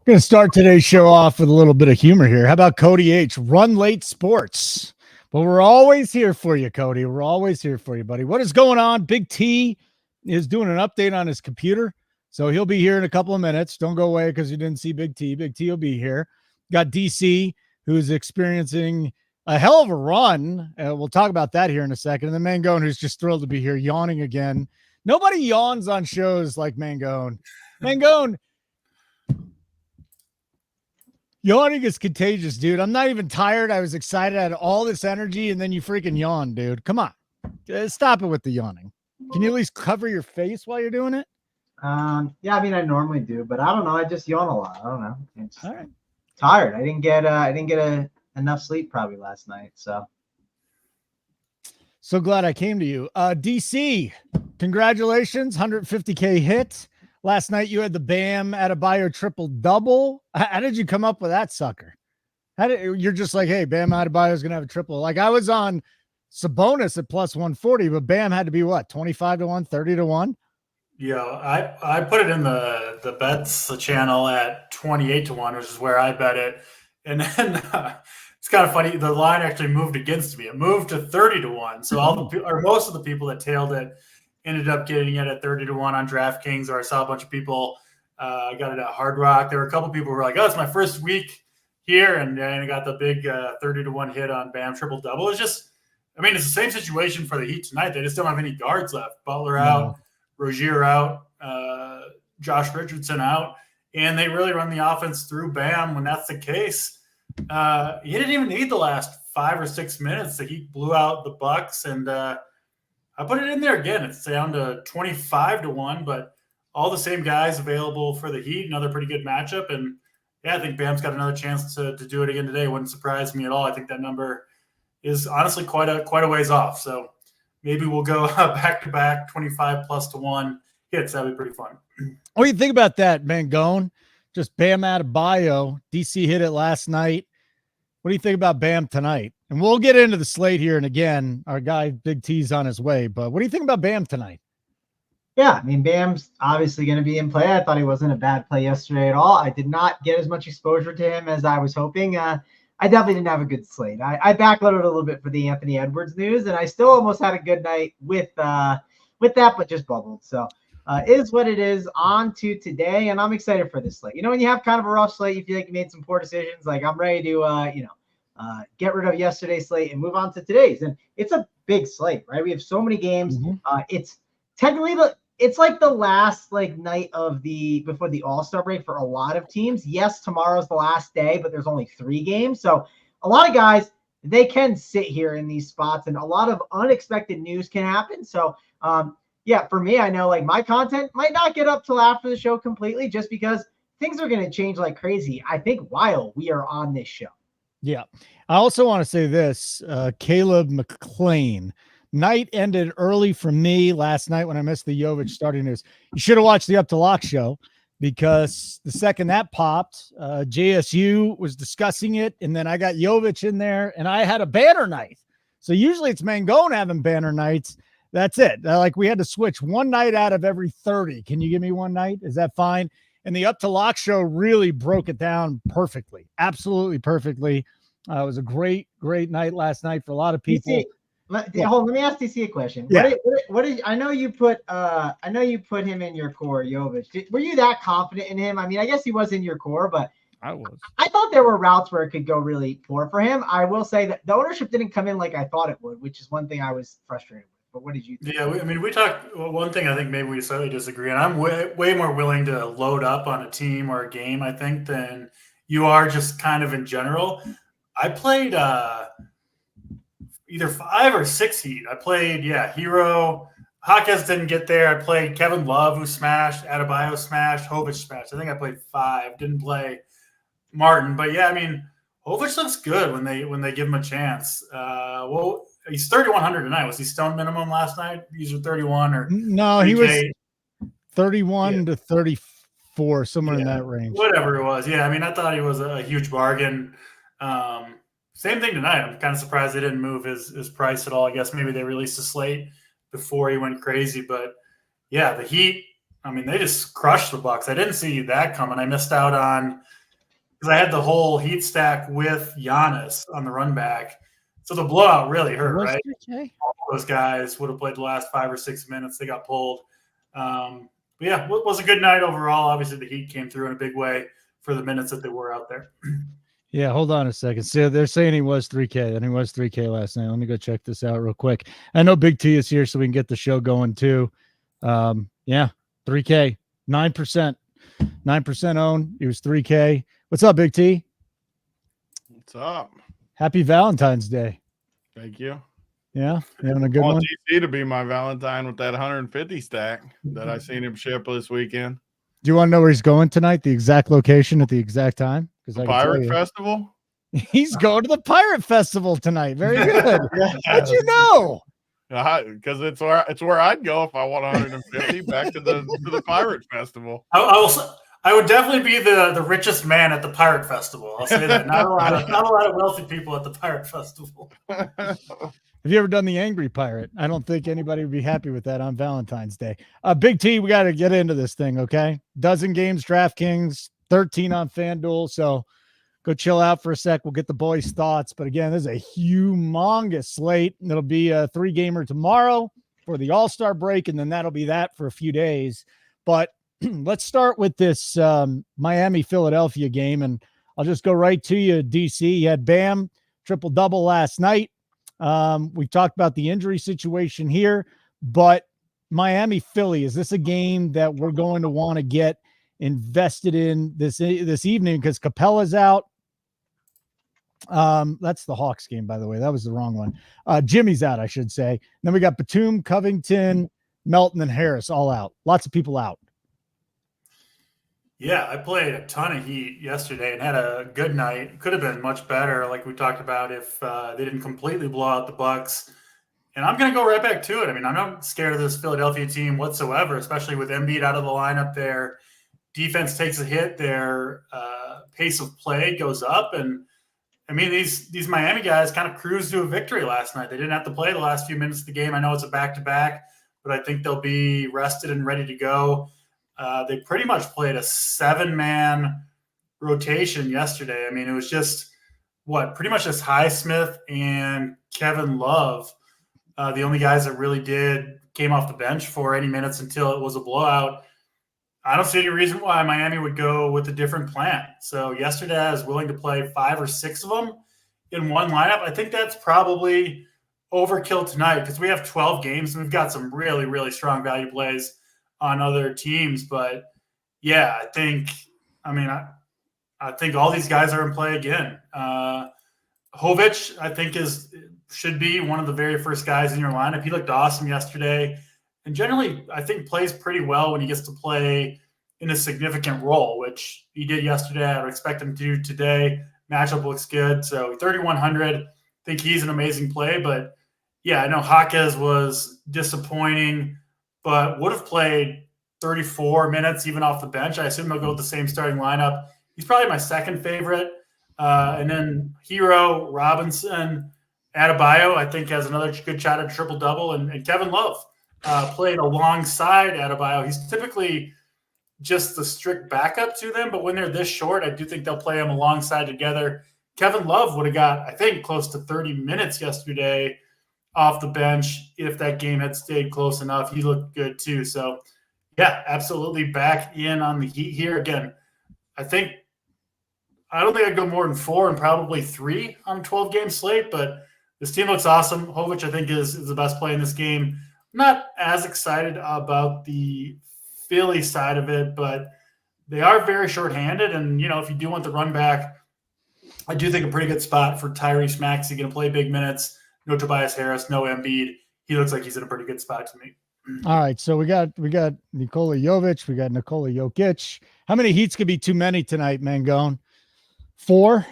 Going to start today's show off with a little bit of humor here. How about Cody H? Run Late Sports. But we're always here for you, Cody. We're always here for you, buddy. What is going on? Big T is doing an update on his computer, so he'll be here in a couple of minutes. Don't go away because you didn't see Big T. Big T will be here. Got DC, who's experiencing a hell of a run. We'll talk about that here in a second. And then Mangone, who's just thrilled to be here, yawning again. Nobody yawns on shows like Mangone. Mangone, yawning is contagious, dude. I'm not even tired. I was excited. I had all this energy, and then you freaking yawn, dude. Come on. Stop it with the yawning. Can you at least cover your face while you're doing it? Yeah, I mean, I normally do, but I don't know. I just yawn a lot. I don't know. It's all right. Tired. I didn't get enough sleep probably last night. So glad I came to you. DC, congratulations. 150K hit. Last night you had the Bam Adebayo triple-double. How did you come up with that sucker? You're just like, hey, Bam Adebayo is going to have a triple. Like I was on Sabonis at plus 140, but Bam had to be what, 25-1, 30-1? Yeah, I put it in the bets channel at 28-1, which is where I bet it. And then it's kind of funny. The line actually moved against me. It moved to 30-1. So most of the people that tailed it ended up getting it at 30-1 on DraftKings, or I saw a bunch of people got it at Hard Rock. There were a couple people who were like, oh, it's my first week here, and I got the big 30-1 hit on Bam triple-double. It's just, I mean, it's the same situation for the Heat tonight. They just don't have any guards left. Butler out, Rozier out, Josh Richardson out, and they really run the offense through Bam when that's the case. He didn't even need the last 5 or 6 minutes. The Heat blew out the Bucks, and I put it in there again. It's down to 25-1, but all the same guys available for the Heat. Another pretty good matchup. And yeah, I think Bam's got another chance to do it again today. Wouldn't surprise me at all. I think that number is honestly quite a ways off. So maybe we'll go back-to-back 25+1 hits. That'd be pretty fun. What do you think about that, Mangone? Just Bam Adebayo. DC hit it last night. What do you think about Bam tonight? And we'll get into the slate here. And again, our guy Big T's on his way. But what do you think about Bam tonight? Yeah, I mean, Bam's obviously going to be in play. I thought he wasn't a bad play yesterday at all. I did not get as much exposure to him as I was hoping. I definitely didn't have a good slate. I backloaded a little bit for the Anthony Edwards news, and I still almost had a good night with that, but just bubbled. So is what it is. On to today, and I'm excited for this slate. You know, when you have kind of a rough slate, you feel like you made some poor decisions. Like I'm ready to, get rid of yesterday's slate and move on to today's. And it's a big slate, right? We have so many games. It's technically it's like the last night of before the All-Star break for a lot of teams. Yes, tomorrow's the last day, but there's only 3 games. So a lot of guys, they can sit here in these spots, and a lot of unexpected news can happen. So yeah, for me, I know my content might not get up till after the show completely, just because things are going to change like crazy, I think, while we are on this show. Yeah. I also want to say this, Caleb McClain. Night ended early for me last night when I missed the Jovic starting news. You should have watched the Up to Lock show, because the second that popped, JSU was discussing it, and then I got Jovic in there, and I had a banner night. So usually it's Mangone having banner nights. That's it. We had to switch one night out of every 30. Can you give me one night? Is that fine? And the Up to Lock show really broke it down perfectly. Absolutely perfectly. It was a great night last night for a lot of people. Let me ask DC a question. Yeah. What did I know you put him in your core, Jovic. Were you that confident in him? I mean, I guess he was in your core, but I was. I thought there were routes where it could go really poor for him. I will say that the ownership didn't come in like I thought it would, which is one thing I was frustrated with. But what did you think? Yeah, we talked. One thing I think maybe we slightly disagree, and I'm way more willing to load up on a team or a game, I think, than you are just kind of in general. I played either 5 or 6 Heat. I played, Hero. Hawkins didn't get there. I played Kevin Love, who smashed. Adebayo smashed. Hovic smashed. I think I played 5. Didn't play Martin. But, yeah, I mean, Hovic looks good when they give him a chance. Well, he's 3,100 tonight. Was he stone minimum last night? These are 31 or no? 3K. He was 31 to 34, somewhere in that range. Whatever it was. Yeah, I mean, I thought he was a huge bargain. Same thing tonight. I'm kind of surprised they didn't move his price at all. I guess maybe they released a slate before he went crazy. But, yeah, the Heat, I mean, they just crushed the Bucks. I didn't see that coming. I missed out on because I had the whole Heat stack with Giannis on the run back. So the blowout really hurt, right? Okay. All those guys would have played the last 5 or 6 minutes. They got pulled. But yeah, it was a good night overall. Obviously, the Heat came through in a big way for the minutes that they were out there. Yeah, hold on a second. So they're saying he was 3K, and he was 3K last night. Let me go check this out real quick. I know Big T is here, so we can get the show going too. Yeah, 3K, 9%. 9% owned. He was 3K. What's up, Big T? What's up? Happy Valentine's Day. Thank you. Yeah, you having a good I one? want TC to be my Valentine with that 150 stack that I seen him ship this weekend. Do you want to know where he's going tonight? The exact location at the exact time? The Pirate Festival? He's going to the Pirate Festival tonight. Very good. How'd you know? Because it's where I'd go if I want 150 back to the Pirate Festival. I would definitely be the richest man at the Pirate Festival. I'll say that. Not a lot of wealthy people at the Pirate Festival. Have you ever done the Angry Pirate? I don't think anybody would be happy with that on Valentine's Day. Big T, we got to get into this thing, okay? Dozen games, DraftKings, 13 on FanDuel. So go chill out for a sec. We'll get the boys' thoughts. But again, this is a humongous slate. It'll be a 3-gamer tomorrow for the All-Star break, and then that'll be that for a few days. But let's start with this Miami-Philadelphia game, and I'll just go right to you, DC. You had Bam, triple-double last night. We talked about the injury situation here, but Miami-Philly, is this a game that we're going to want to get invested in this evening because Capella's out? That's the Hawks game, by the way. That was the wrong one. Jimmy's out, I should say. Then we got Batum, Covington, Melton, and Harris all out. Lots of people out. Yeah, I played a ton of Heat yesterday and had a good night. Could have been much better, like we talked about, if they didn't completely blow out the Bucks. And I'm going to go right back to it. I mean, I'm not scared of this Philadelphia team whatsoever, especially with Embiid out of the lineup there. Defense takes a hit, their pace of play goes up. And, I mean, these Miami guys kind of cruised to a victory last night. They didn't have to play the last few minutes of the game. I know it's a back-to-back, but I think they'll be rested and ready to go. They pretty much played a 7-man rotation yesterday. I mean, it was just pretty much just Highsmith and Kevin Love. The only guys that really came off the bench for any minutes until it was a blowout. I don't see any reason why Miami would go with a different plan. So yesterday I was willing to play 5 or 6 of them in one lineup. I think that's probably overkill tonight because we have 12 games and we've got some really, really strong value plays on other teams. But yeah, I think all these guys are in play again. Hovich, I think should be one of the very first guys in your lineup. He looked awesome yesterday and generally I think plays pretty well when he gets to play in a significant role, which he did yesterday. I would expect him to do today. Matchup looks good. So 3,100, I think he's an amazing play. But yeah, I know Jaquez was disappointing, but would have played 34 minutes even off the bench. I assume they'll go with the same starting lineup. He's probably my second favorite. And then Hero, Robinson, Adebayo, I think has another good shot at a triple-double. And Kevin Love played alongside Adebayo. He's typically just the strict backup to them, but when they're this short, I do think they'll play them alongside together. Kevin Love would have got, I think, close to 30 minutes yesterday off the bench if that game had stayed close enough. He looked good too. So, yeah, absolutely back in on the Heat here. Again, I don't think I'd go more than 4 and probably 3 on a 12-game slate, but this team looks awesome. Hovich, I think, is the best play in this game. I'm not as excited about the Philly side of it, but they are very shorthanded. And, if you do want the run back, I do think a pretty good spot for Tyrese Maxey. Going to play big minutes. No Tobias Harris, no Embiid. He looks like he's in a pretty good spot to me. All right, so we got Nikola Jovic, we got Nikola Jokic. How many Heats could be too many tonight, Mangone? 4?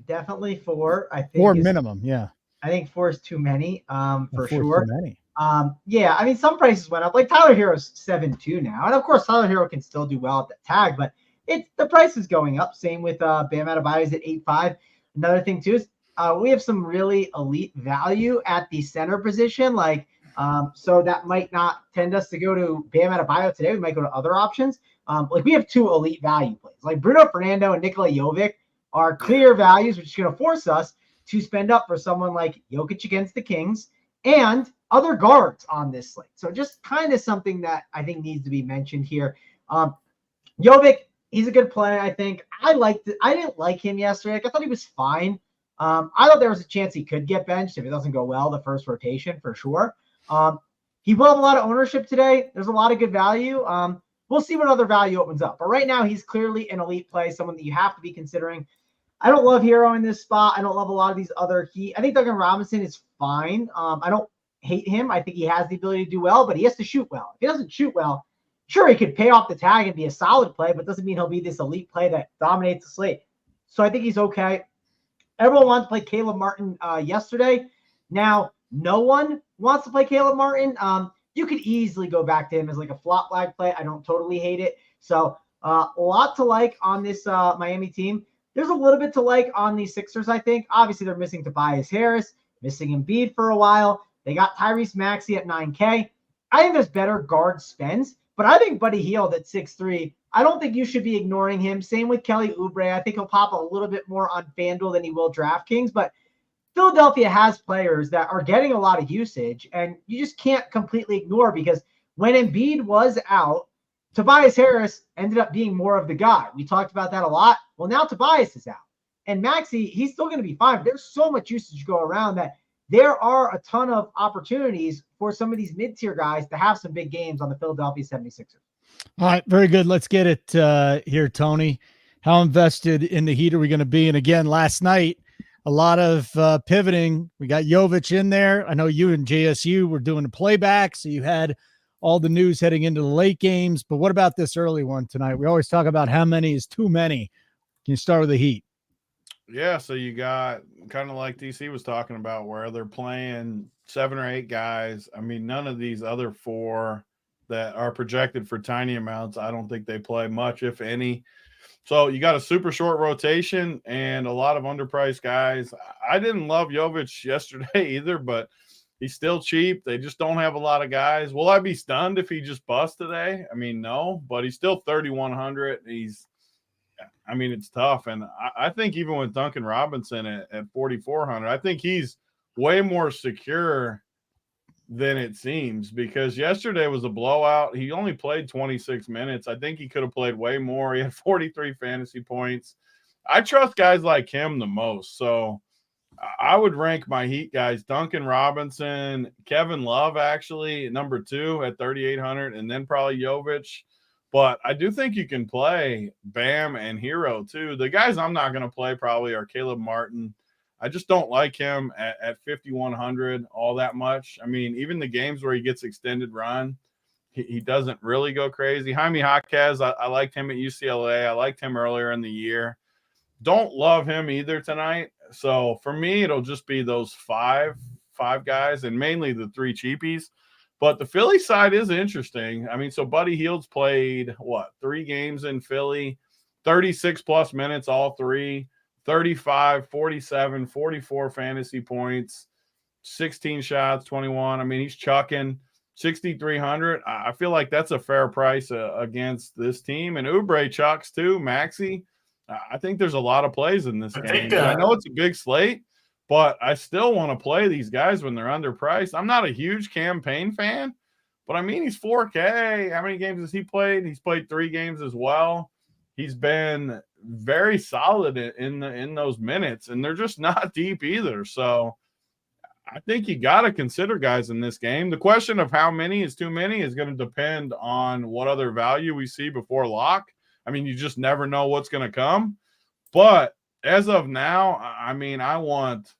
Definitely 4. I think 4 minimum, yeah. I think 4 is too many, for 4 sure. Too many. Yeah, I mean, some prices went up. Like Tyler Hero's 7.2 now, and of course Tyler Hero can still do well at the tag, but the price is going up. Same with Bam Adebayo's at 8.5. Another thing too is we have some really elite value at the center position. Like So that might not tend us to go to Bam Adebayo today. We might go to other options. Like we have two elite value plays. Like Bruno Fernando and Nikola Jovic are clear values, which is going to force us to spend up for someone like Jokic against the Kings and other guards on this slate. So just kind of something that I think needs to be mentioned here. Jovic, he's a good play, I think. I didn't like him yesterday. Like, I thought he was fine. I thought there was a chance he could get benched if it doesn't go well the first rotation for sure. He will have a lot of ownership today. There's a lot of good value. We'll see what other value opens up. But right now, he's clearly an elite play, someone that you have to be considering. I don't love Hero in this spot. I don't love a lot of these other I think Duncan Robinson is fine. I don't hate him. I think he has the ability to do well, but he has to shoot well. If he doesn't shoot well, sure, he could pay off the tag and be a solid play, but doesn't mean he'll be this elite play that dominates the slate. So I think he's okay. Everyone wanted to play Caleb Martin yesterday. Now, no one wants to play Caleb Martin. You could easily go back to him as like a flop flag play. I don't totally hate it. So a lot to like on this Miami team. There's a little bit to like on the Sixers, I think. Obviously, they're missing Tobias Harris, missing Embiid for a while. They got Tyrese Maxey at 9K. I think there's better guard spends, but I think Buddy Hield at 6'3", I don't think you should be ignoring him. Same with Kelly Oubre. I think he'll pop a little bit more on FanDuel than he will DraftKings, but Philadelphia has players that are getting a lot of usage, and you just can't completely ignore because when Embiid was out, Tobias Harris ended up being more of the guy. We talked about that a lot. Well, now Tobias is out. And Maxey, he's still going to be fine. But there's so much usage to go around that there are a ton of opportunities for some of these mid-tier guys to have some big games on the Philadelphia 76ers. All right, very good. Let's get it here, Tony. How invested in the Heat are we going to be? And again, last night, a lot of pivoting. We got Jovic in there. I know you and JSU were doing the playback, so you had all the news heading into the late games. But what about this early one tonight? We always talk about how many is too many. Can you start with the Heat? Yeah, so you got kind of like DC was talking about where they're playing 7 or 8 guys. I mean, none of these other 4 that are projected for tiny amounts, I don't think they play much, if any. So you got a super short rotation and a lot of underpriced guys. I didn't love Jovic yesterday either, but he's still cheap. They just don't have a lot of guys. Will I be stunned if he just busts today? I mean, no, but he's still 3,100. It's tough. And I think even with Duncan Robinson at 4,400, I think he's way more secure than it seems because yesterday was a blowout. He only played 26 minutes. I think he could have played way more. He had 43 fantasy points. I trust guys like him the most. So I would rank my Heat guys, Duncan Robinson, Kevin Love, actually, number 2 at 3,800, and then probably Jovic. But I do think you can play Bam and Hero, too. The guys I'm not going to play probably are Caleb Martin. I just don't like him at 5,100 all that much. I mean, even the games where he gets extended run, he doesn't really go crazy. Jaime Jaquez, I liked him at UCLA. I liked him earlier in the year. Don't love him either tonight. So for me, it'll just be those five guys and mainly the 3 cheapies. But the Philly side is interesting. I mean, so Buddy Hield's played, 3 games in Philly, 36-plus minutes, all 3, 35, 47, 44 fantasy points, 16 shots, 21. I mean, he's chucking 6,300. I feel like that's a fair price against this team. And Oubre chucks too, Maxey. I think there's a lot of plays in this game. I know it's a big slate, but I still want to play these guys when they're underpriced. I'm not a huge campaign fan, but I mean, he's 4K. How many games has he played? He's played 3 games as well. He's been very solid in those minutes, and they're just not deep either. So I think you got to consider guys in this game. The question of how many is too many is going to depend on what other value we see before lock. I mean, you just never know what's going to come. But as of now, I mean, I want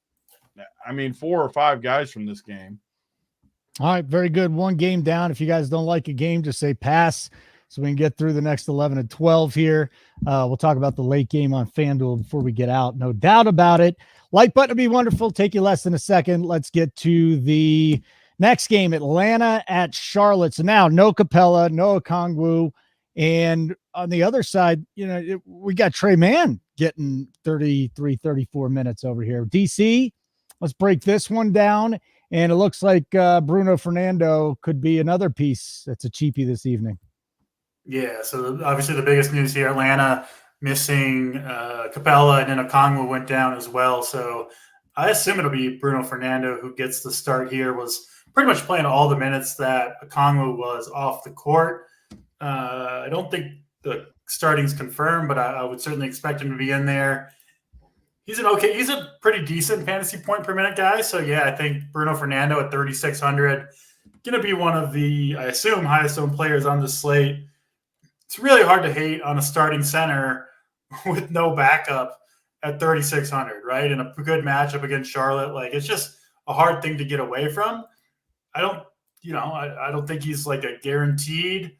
4 or 5 guys from this game. All right, very good. 1 game down. If you guys don't like a game, just say pass so we can get through the next 11 and 12 here. We'll talk about the late game on FanDuel before we get out. No doubt about it. Like button would be wonderful. Take you less than a second. Let's get to the next game, Atlanta at Charlotte. So now no Capella, no Okongwu. And on the other side, we got Trey Mann getting 33, 34 minutes over here. DC, let's break this one down. And it looks like Bruno Fernando could be another piece that's a cheapie this evening. Yeah, so obviously the biggest news here, Atlanta missing Capella, and then Okongwu went down as well. So I assume it'll be Bruno Fernando who gets the start here. Was pretty much playing all the minutes that Okongwu was off the court. I don't think the starting's confirmed, but I would certainly expect him to be in there. He's a pretty decent fantasy point per minute guy. So yeah, I think Bruno Fernando at 3,600 going to be one of the, I assume, highest owned players on the slate. It's really hard to hate on a starting center with no backup at 3,600, right? And a good matchup against Charlotte. Like, it's just a hard thing to get away from. I don't think he's like a guaranteed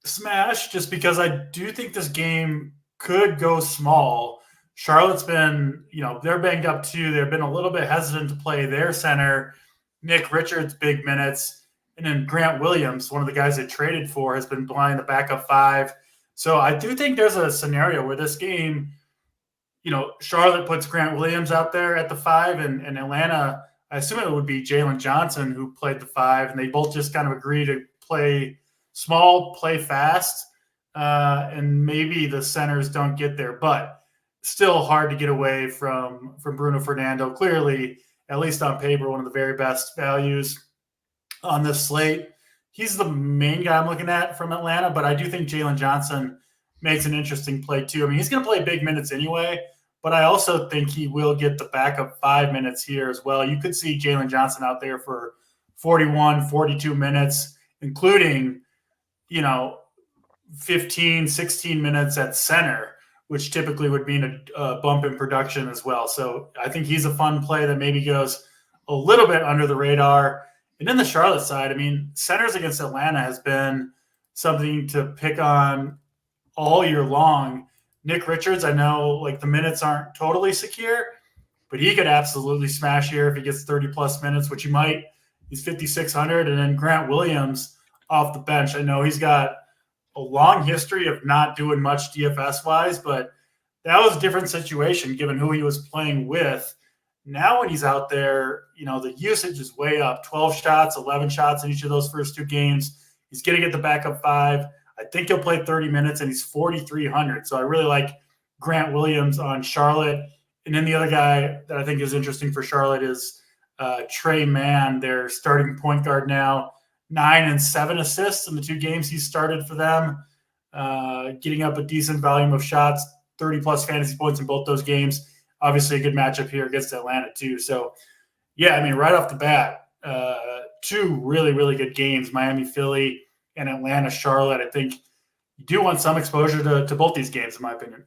smash, just because I do think this game could go small. Charlotte's been, they're banged up too. They've been a little bit hesitant to play their center. Nick Richards, big minutes. And then Grant Williams, one of the guys they traded for, has been playing the backup five. So I do think there's a scenario where this game, Charlotte puts Grant Williams out there at the five, and Atlanta, I assume it would be Jalen Johnson who played the five, and they both just kind of agree to play small, play fast, and maybe the centers don't get there. But still hard to get away from Bruno Fernando. Clearly, at least on paper, one of the very best values on this slate. He's the main guy I'm looking at from Atlanta, but I do think Jalen Johnson makes an interesting play too. I mean, he's going to play big minutes anyway, but I also think he will get the backup 5 minutes here as well. You could see Jalen Johnson out there for 41, 42 minutes, including, 15, 16 minutes at center, which typically would mean a bump in production as well. So I think he's a fun play that maybe goes a little bit under the radar. And then the Charlotte side, I mean, centers against Atlanta has been something to pick on all year long. Nick Richards, I know like the minutes aren't totally secure, but he could absolutely smash here if he gets 30-plus minutes, which he might. He's 5,600. And then Grant Williams off the bench. I know he's got a long history of not doing much DFS-wise, but that was a different situation given who he was playing with. Now when he's out there, the usage is way up. 12 shots, 11 shots in each of those first two games. He's going to get the backup 5. I think he'll play 30 minutes, and he's 4,300. So I really like Grant Williams on Charlotte. And then the other guy that I think is interesting for Charlotte is Trey Mann, their starting point guard now. 9 and 7 assists in the 2 games he started for them, getting up a decent volume of shots, 30-plus fantasy points in both those games. Obviously, a good matchup here against Atlanta, too. So, yeah, I mean, right off the bat, 2 really, really good games, Miami, Philly, and Atlanta, Charlotte. I think you do want some exposure to both these games, in my opinion.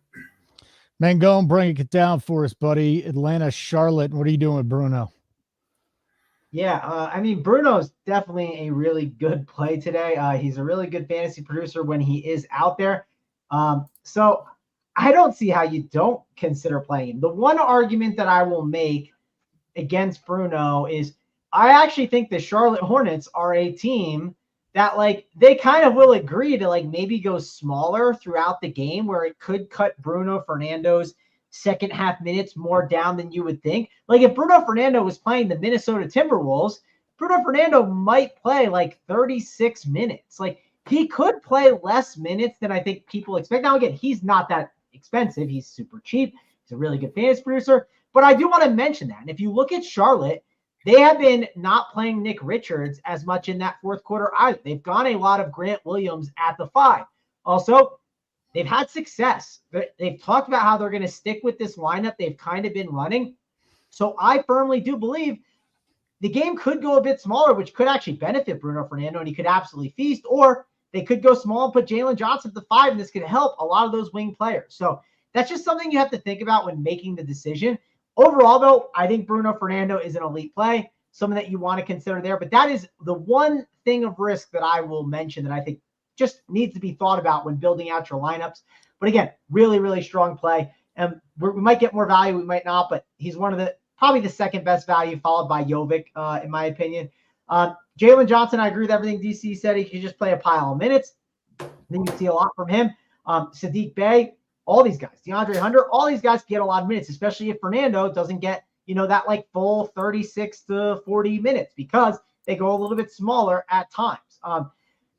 Mangone, bring it down for us, buddy. Atlanta, Charlotte. What are you doing with Bruno? Yeah, Bruno's definitely a really good play today. He's a really good fantasy producer when he is out there. So I don't see how you don't consider playing him. The one argument that I will make against Bruno is I actually think the Charlotte Hornets are a team that they kind of will agree to maybe go smaller throughout the game, where it could cut Bruno Fernando's second half minutes more down than you would think. If Bruno Fernando was playing the Minnesota Timberwolves, Bruno Fernando might play 36 minutes. He could play less minutes than I think people expect. Now, again, he's not that expensive. He's super cheap. He's a really good fantasy producer. But I do want to mention that. And if you look at Charlotte, they have been not playing Nick Richards as much in that fourth quarter either. They've gone a lot of Grant Williams at the 5. Also, they've had success. They've talked about how they're going to stick with this lineup they've kind of been running. So I firmly do believe the game could go a bit smaller, which could actually benefit Bruno Fernando, and he could absolutely feast. Or they could go small and put Jalen Johnson at the 5, and this could help a lot of those wing players. So that's just something you have to think about when making the decision. Overall, though, I think Bruno Fernando is an elite play, something that you want to consider there. But that is the one thing of risk that I will mention that I think just needs to be thought about when building out your lineups. But again, really, really strong play. And we might get more value, we might not, but he's one of probably the second best value, followed by Jovic, in my opinion. Jalen Johnson, I agree with everything DC said. He could just play a pile of minutes. Then you see a lot from him. Sadiq Bey, all these guys, DeAndre Hunter, all these guys get a lot of minutes, especially if Fernando doesn't get that like full 36 to 40 minutes because they go a little bit smaller at times.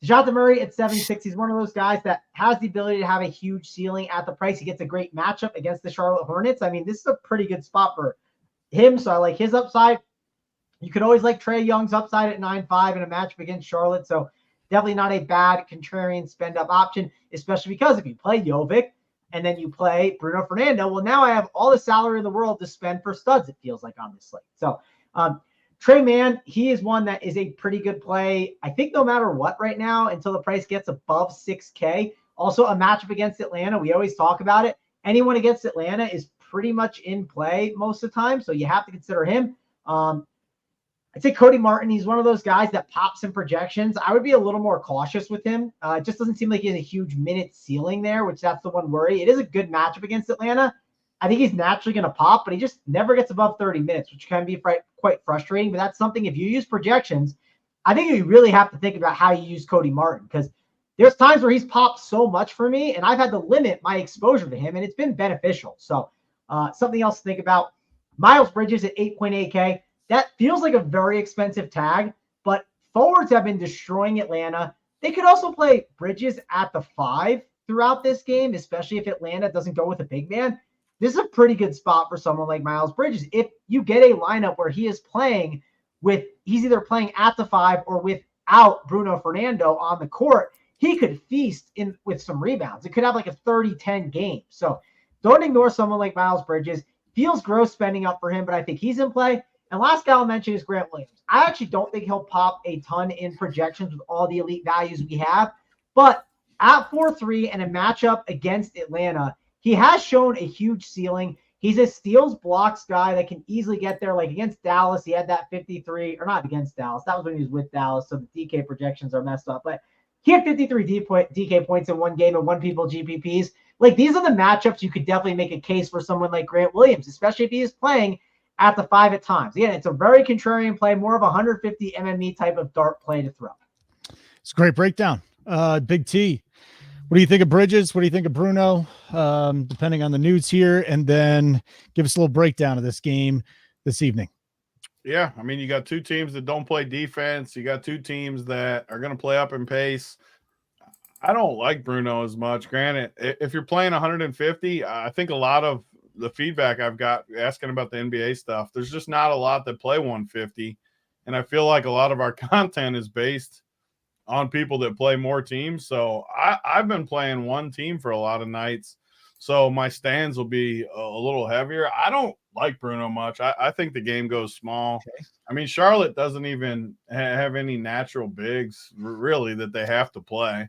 DeJounte Murray at 7.6, he's one of those guys that has the ability to have a huge ceiling at the price. He gets a great matchup against the Charlotte Hornets. I mean, this is a pretty good spot for him, so I like his upside. You could always like Trae Young's upside at 9.5 in a matchup against Charlotte, so definitely not a bad contrarian spend-up option, especially because if you play Jovic and then you play Bruno Fernando, well, now I have all the salary in the world to spend for studs, it feels like, on this slate. So Trey Mann, he is one that is a pretty good play, I think, no matter what right now until the price gets above 6K. Also, a matchup against Atlanta, we always talk about it. Anyone against Atlanta is pretty much in play most of the time, so you have to consider him. I'd say Cody Martin, he's one of those guys that pops in projections. I would be a little more cautious with him. It just doesn't seem like he has a huge minute ceiling there, which that's the one worry. It is a good matchup against Atlanta. I think he's naturally going to pop, but he just never gets above 30 minutes, which can be quite frustrating. But that's something, if you use projections, I think you really have to think about how you use Cody Martin, because there's times where he's popped so much for me, and I've had to limit my exposure to him, and it's been beneficial. So something else to think about. Miles Bridges at 8.8K. That feels like a very expensive tag, but forwards have been destroying Atlanta. They could also play Bridges at the 5 throughout this game, especially if Atlanta doesn't go with a big man. This is a pretty good spot for someone like Miles Bridges. If you get a lineup where he is playing he's either playing at the 5 or without Bruno Fernando on the court, he could feast with some rebounds. It could have like a 30-10 game. So don't ignore someone like Miles Bridges. Feels gross spending up for him, but I think he's in play. And last guy I'll mention is Grant Williams. I actually don't think he'll pop a ton in projections with all the elite values we have, but at 4.3 and a matchup against Atlanta, he has shown a huge ceiling. He's a steals blocks guy that can easily get there. Like against Dallas, he had that 53, or not against Dallas. That was when he was with Dallas, so the DK projections are messed up. But he had 53 DK points in one game and won people GPPs. Like, these are the matchups you could definitely make a case for someone like Grant Williams, especially if he is playing at the 5 at times. Again, it's a very contrarian play, more of a 150 MME type of dart play to throw. It's a great breakdown. Big T, what do you think of Bridges? What do you think of Bruno? Depending on the news here, and then give us a little breakdown of this game this evening. Yeah, I mean, you got two teams that don't play defense. You got two teams that are going to play up in pace. I don't like Bruno as much. Granted, if you're playing 150, I think a lot of the feedback I've got asking about the NBA stuff, there's just not a lot that play 150. And I feel like a lot of our content is based on people that play more teams. So I've been playing one team for a lot of nights. So my stands will be a little heavier. I don't like Bruno much. I think the game goes small. Okay. I mean, Charlotte doesn't even have any natural bigs really that they have to play.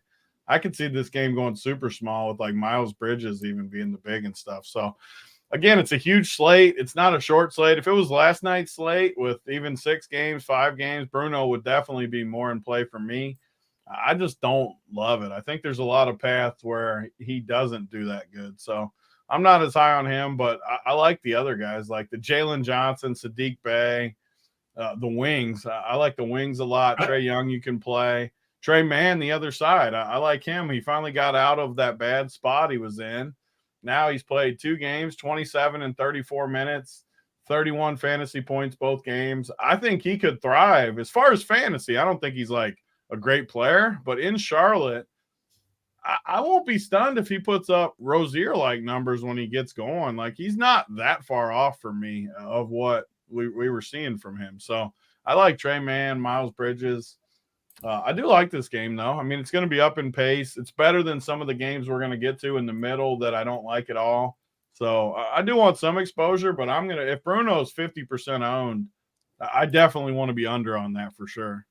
I could see this game going super small with like Miles Bridges even being the big and stuff. So again, it's a huge slate. It's not a short slate. If it was last night's slate with even 6 games, 5 games, Bruno would definitely be more in play for me. I just don't love it. I think there's a lot of paths where he doesn't do that good. So I'm not as high on him, but I like the other guys, like the Jalen Johnson, Sadiq Bey, the wings. I like the wings a lot. Trae Young, you can play. Trey Mann, the other side. I like him. He finally got out of that bad spot he was in. Now he's played 2 games, 27 and 34 minutes, 31 fantasy points both games. I think he could thrive. As far as fantasy, I don't think he's like a great player, but in Charlotte, I won't be stunned if he puts up Rozier-like numbers when he gets going. Like, he's not that far off for me of what we were seeing from him. So I like Trey Mann, Miles Bridges. I do like this game, though. I mean, it's going to be up in pace. It's better than some of the games we're going to get to in the middle that I don't like at all. So I do want some exposure, but I'm going to – if Bruno's 50% owned, I definitely want to be under on that for sure.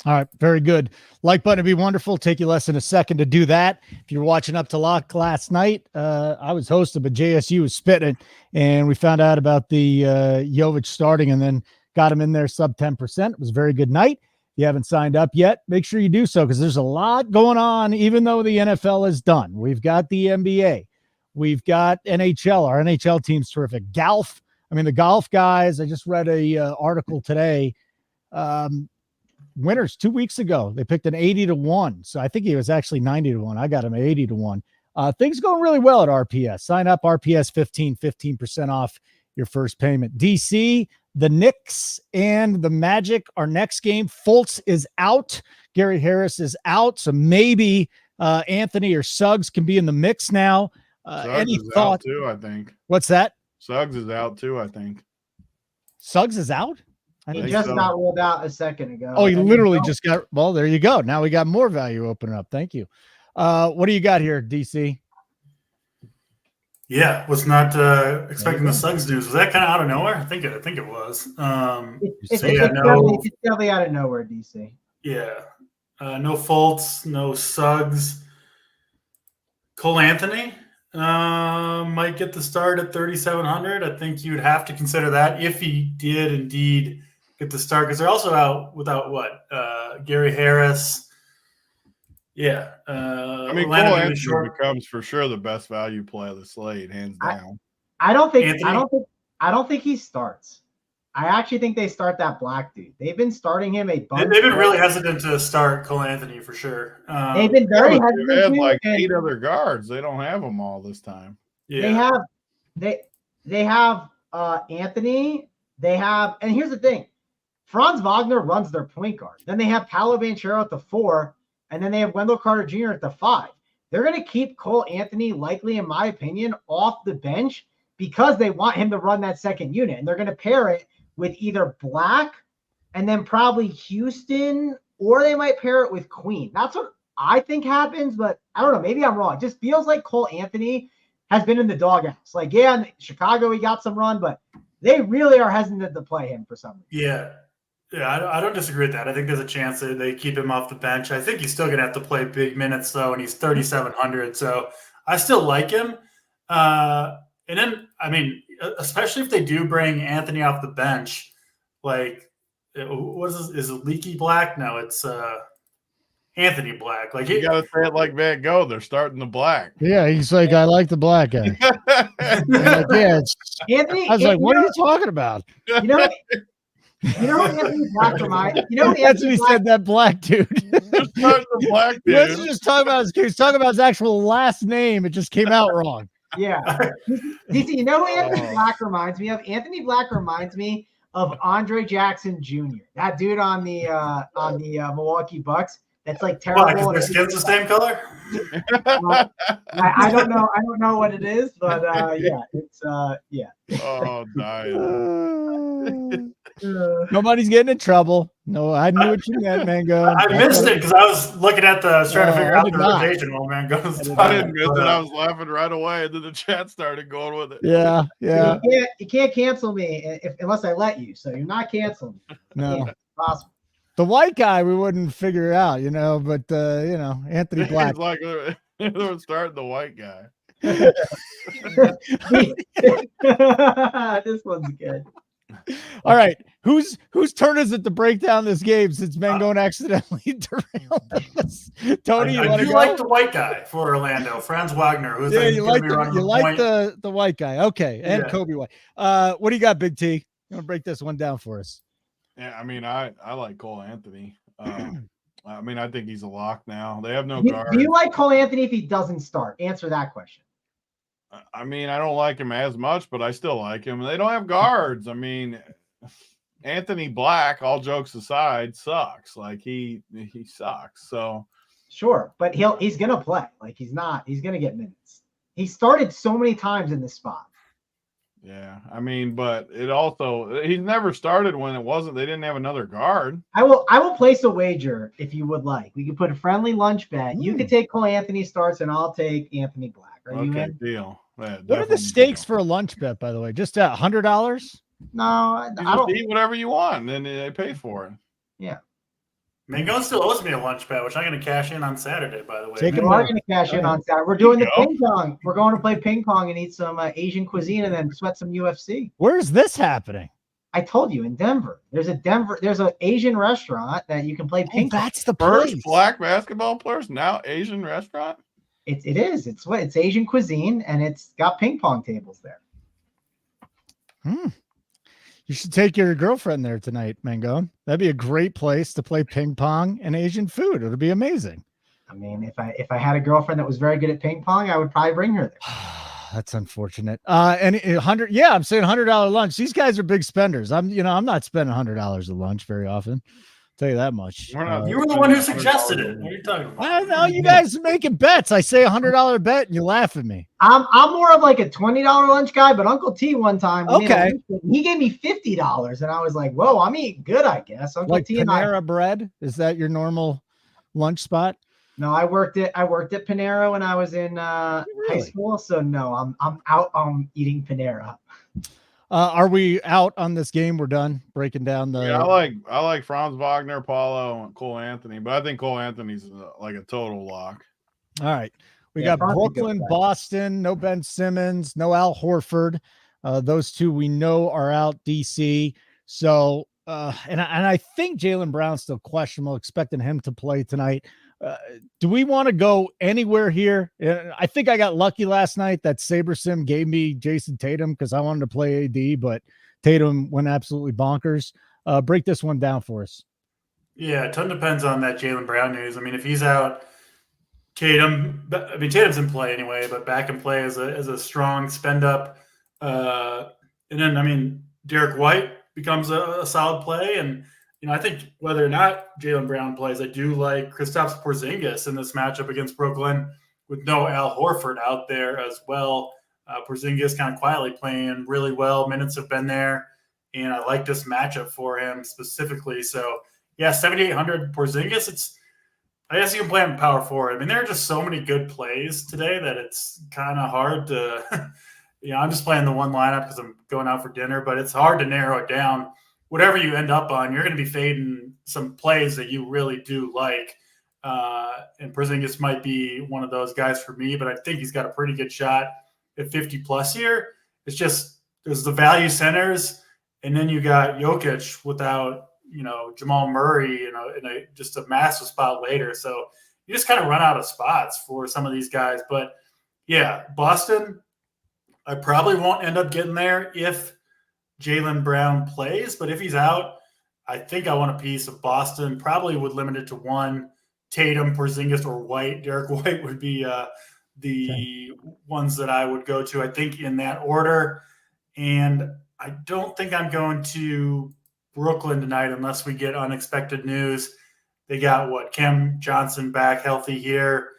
All right, very good. Like button would be wonderful. Take you less than a second to do that. If you're watching Up to Lock last night, I was hosting, but JSU was spitting, and we found out about the Jovic starting and then got him in there sub 10%. It was a very good night. If you haven't signed up yet, make sure you do so because there's a lot going on, even though the NFL is done. We've got the NBA. We've got NHL. Our NHL team's terrific. Golf. I mean, the golf guys, I just read a article today. Winners 2 weeks ago, they picked an 80-1. So I think he was actually 90-1. I got him at 80-1. Things going really well at RPS. Sign up RPS 15% off your first payment. DC, the Knicks and the Magic, our next game. Fultz is out. Gary Harris is out. So maybe Anthony or Suggs can be in the mix now. Any thought too? I think. What's that? Suggs is out too. I think. Suggs is out. He just got ruled out a second ago. Oh, he literally just got. Well, there you go. Now we got more value opening up. Thank you. What do you got here, DC? Yeah, was not expecting the Suggs news. Was that kind of out of nowhere? I think it was. It's definitely out of nowhere, DC. Yeah, no Fultz, no Suggs. Cole Anthony might get the start at 3,700. I think you would have to consider that if he did indeed get the start, because they're also out without Gary Harris. Yeah, I mean, Cole Anthony becomes for sure the best value play of the slate, hands down. I don't think he starts. I actually think they start that black dude. They've been starting him a bunch. They've been really hesitant to start Cole Anthony for sure. They've been very hesitant. They had like 8 other guards. They don't have them all this time. Yeah, they have Anthony. They have, and here's the thing: Franz Wagner runs their point guard. Then they have Paolo Banchero at the 4. And then they have Wendell Carter Jr. at the 5. They're going to keep Cole Anthony, likely, in my opinion, off the bench because they want him to run that second unit. And they're going to pair it with either Black and then probably Houston, or they might pair it with Queen. That's what I think happens, but I don't know. Maybe I'm wrong. It just feels like Cole Anthony has been in the doghouse. Like, yeah, in Chicago, he got some run, but they really are hesitant to play him for some reason. Yeah, I don't disagree with that. I think there's a chance that they keep him off the bench. I think he's still going to have to play big minutes, though, and he's 3,700. So I still like him. And then, I mean, especially if they do bring Anthony off the bench, like, what is this? Is it Leaky Black? No, it's Anthony Black. Like, you got to say it like Van Gogh. They're starting the Black. Yeah, he's like, I like the black guy. Like, yeah, Anthony. I was like, what are you talking about? You know what Anthony Black reminds? That's what he said. That black dude. The black dude. Let's just talk about he was talking about his actual last name. It just came out wrong. Yeah. DC, you know who Anthony Black reminds me of? Anthony Black reminds me of Andre Jackson Jr. That dude on the Milwaukee Bucks. That's like terrible. Why? Because their skin's the same color. I don't know. I don't know what it is, but yeah, it's yeah. Oh, dying. Nobody's getting in trouble. No, I knew what you meant, Mango. I missed it because I was looking at trying to figure out the rotation while Mango's I didn't miss it. I was laughing right away, and then the chat started going with it. Yeah. You can't cancel me unless I let you. So you're not canceling me. No, possible. The white guy we wouldn't figure it out, but Anthony Black. It's like they're starting the white guy. This one's good. All right, whose turn is it to break down this game since Mangone accidentally derailed us? Tony, I do like the white guy for Orlando, Franz Wagner. Who's you like the white guy, okay, and Kobe White. What do you got, Big T? You want to break this one down for us? Yeah, I mean, I like Cole Anthony. I mean, I think he's a lock now. They have no guard. Do you like Cole Anthony if he doesn't start? Answer that question. I mean, I don't like him as much, but I still like him. They don't have guards. I mean, Anthony Black, all jokes aside, sucks. Like he sucks. So sure, but he's gonna play. Like he's gonna get minutes. He started so many times in this spot. Yeah, I mean, but he's never started when they didn't have another guard. I will place a wager if you would like. We could put a friendly lunch bet. You could take Cole Anthony starts and I'll take Anthony Black. Are you in? Deal. Yeah, what are the stakes for a lunch bet, by the way? Just $100? No, I don't eat whatever you want, and they pay for it. Yeah. Mangone still owes me a lunch bet, which I'm going to cash in on Saturday, by the way. We are going to cash in on Saturday. We're doing the ping pong. We're going to play ping pong and eat some Asian cuisine and then sweat some UFC. Where's this happening? I told you, in Denver. There's an Asian restaurant that you can play ping pong. That's the place. First black basketball players, now Asian restaurant? It is. It's Asian cuisine, and it's got ping pong tables there. You should take your girlfriend there tonight, Mangone. That'd be a great place to play ping pong and Asian food. It'll be amazing. I mean, if I had a girlfriend that was very good at ping pong, I would probably bring her there. that's unfortunate. And 100, yeah, I'm saying $100 lunch. These guys are big spenders. I'm not spending $100 at lunch very often. Tell you that much. You were the one who suggested it. What are you talking about? I don't know. You guys are making bets. I say $100 bet and you laugh at me. I'm more of like a $20 lunch guy, but Uncle T one time, Okay, he gave me $50, and I was like, "Whoa, I'm eating good, I guess." Uncle like T and Panera Bread. Is that your normal lunch spot? No, I worked at Panera when I was in high school, so no, I'm out eating Panera. Are we out on this game? We're done breaking down the. Yeah, I like Franz Wagner, Paulo, and Cole Anthony, but I think Cole Anthony's like a total lock. All right, we got Brooklyn, Boston. No Ben Simmons, no Al Horford. Those two we know are out. DC. So, and I think Jaylen Brown's still questionable. Expecting him to play tonight. Do we want to go anywhere here? I think I got lucky last night that SaberSim gave me Jason Tatum because I wanted to play AD, but Tatum went absolutely bonkers. Break this one down for us. Yeah, a ton depends on that Jaylen Brown news. I mean, if he's out, Tatum's in play anyway, but back in play as a strong spend up. And then, Derek White becomes a solid play. And, I think whether or not Jaylen Brown plays, I do like Kristaps Porzingis in this matchup against Brooklyn with no Al Horford out there as well. Porzingis kind of quietly playing really well. Minutes have been there, and I like this matchup for him specifically. So, yeah, 7,800 Porzingis. I guess you can play him power forward. There are just so many good plays today that it's kind of hard to I'm just playing the one lineup because I'm going out for dinner, but it's hard to narrow it down. Whatever you end up on, you're going to be fading some plays that you really do like. And Porzingis might be one of those guys for me, but I think he's got a pretty good shot at 50 plus here. It's just there's the value centers, and then you got Jokic without Jamal Murray, in just a massive spot later. So you just kind of run out of spots for some of these guys. But yeah, Boston, I probably won't end up getting there if Jaylen Brown plays, but if he's out, I think I want a piece of Boston. Probably would limit it to one: Tatum, Porzingis, or White. Derek White would be the ones that I would go to, I think, in that order. And I don't think I'm going to Brooklyn tonight unless we get unexpected news. They got Cam Johnson back healthy here.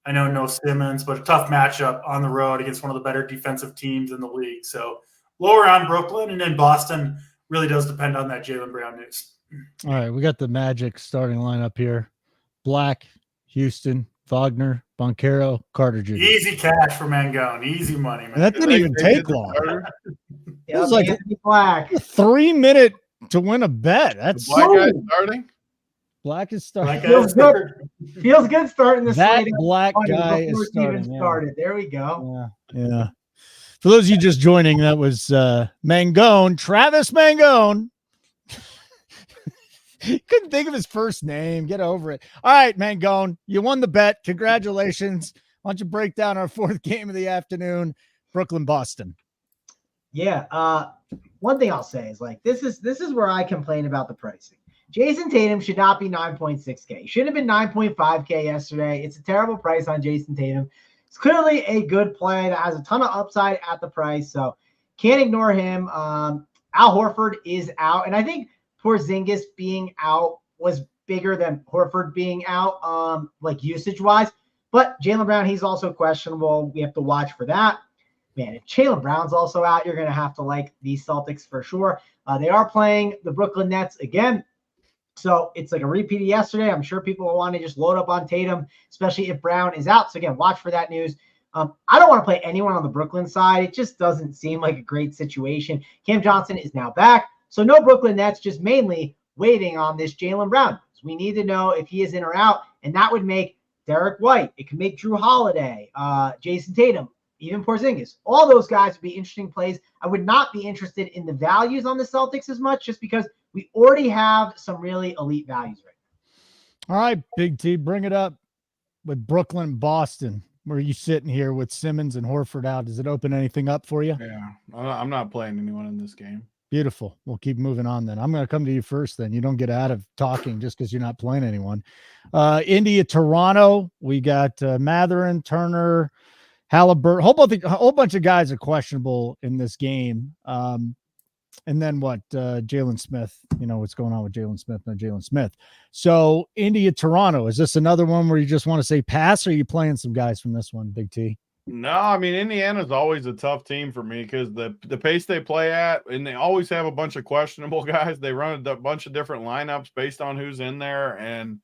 I know no Simmons, but a tough matchup on the road against one of the better defensive teams in the league. So lower on Brooklyn, and then Boston really does depend on that Jaylen Brown news. All right, we got the Magic starting lineup here. Black, Houston, Wagner, Banchero, Carter Jr. Easy cash for Mangone. Easy money, man. And that didn't even take long. It was like Black. 3 minute to win a bet. That's Black guy starting. Black is starting. Feels good starting this. That Black guy is starting. Started. There we go. Yeah. For those of you just joining, that was Mangone, Travis Mangone. Couldn't think of his first name. Get over it. All right, Mangone, you won the bet. Congratulations. Why don't you break down our fourth game of the afternoon, Brooklyn-Boston? Yeah. One thing I'll say is this is where I complain about the pricing. Jason Tatum should not be 9.6K. He should have been 9.5K yesterday. It's a terrible price on Jason Tatum. It's clearly a good play that has a ton of upside at the price, so can't ignore him. Al Horford is out, and I think Porzingis being out was bigger than Horford being out, usage-wise. But Jaylen Brown, he's also questionable. We have to watch for that. Man, if Jaylen Brown's also out, you're going to have to like these Celtics for sure. They are playing the Brooklyn Nets again. So it's like a repeat of yesterday. I'm sure people will want to just load up on Tatum, especially if Brown is out. So again, watch for that news. I don't want to play anyone on the Brooklyn side. It just doesn't seem like a great situation. Cam Johnson is now back. So no Brooklyn Nets, just mainly waiting on this Jaylen Brown. So we need to know if he is in or out. And that would make Derek White. It could make Drew Holiday, Jason Tatum, even Porzingis. All those guys would be interesting plays. I would not be interested in the values on the Celtics as much just because we already have some really elite values right now. All right, Big T, bring it up with Brooklyn, Boston. Where are you sitting here with Simmons and Horford out? Does it open anything up for you? Yeah, I'm not playing anyone in this game. Beautiful. We'll keep moving on then. I'm going to come to you first then. You don't get out of talking just because you're not playing anyone. India, Toronto. We got Matherin, Turner, Halliburton, a whole bunch of guys are questionable in this game. And then what? Jalen Smith, what's going on with Jalen Smith? No Jalen Smith. So India, Toronto, is this another one where you just want to say pass, or are you playing some guys from this one, Big T? No, I mean, Indiana's always a tough team for me because the pace they play at, and they always have a bunch of questionable guys. They run a bunch of different lineups based on who's in there. And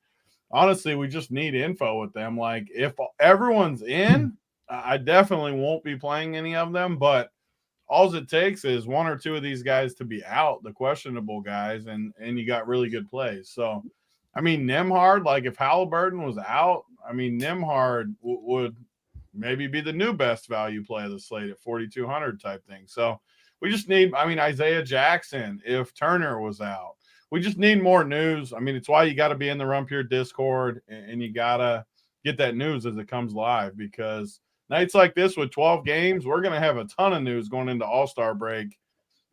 honestly, we just need info with them. Like, if everyone's in, I definitely won't be playing any of them. But all it takes is one or two of these guys to be out, the questionable guys, and you got really good plays. So, I mean, Nembhard, like if Halliburton was out, I mean, Nembhard would – maybe be the new best value play of the slate at 4,200 type thing. So we just need, Isaiah Jackson, if Turner was out, we just need more news. I mean, it's why you got to be in the Run Pure Discord and you got to get that news as it comes live, because nights like this with 12 games, we're going to have a ton of news going into All-Star break.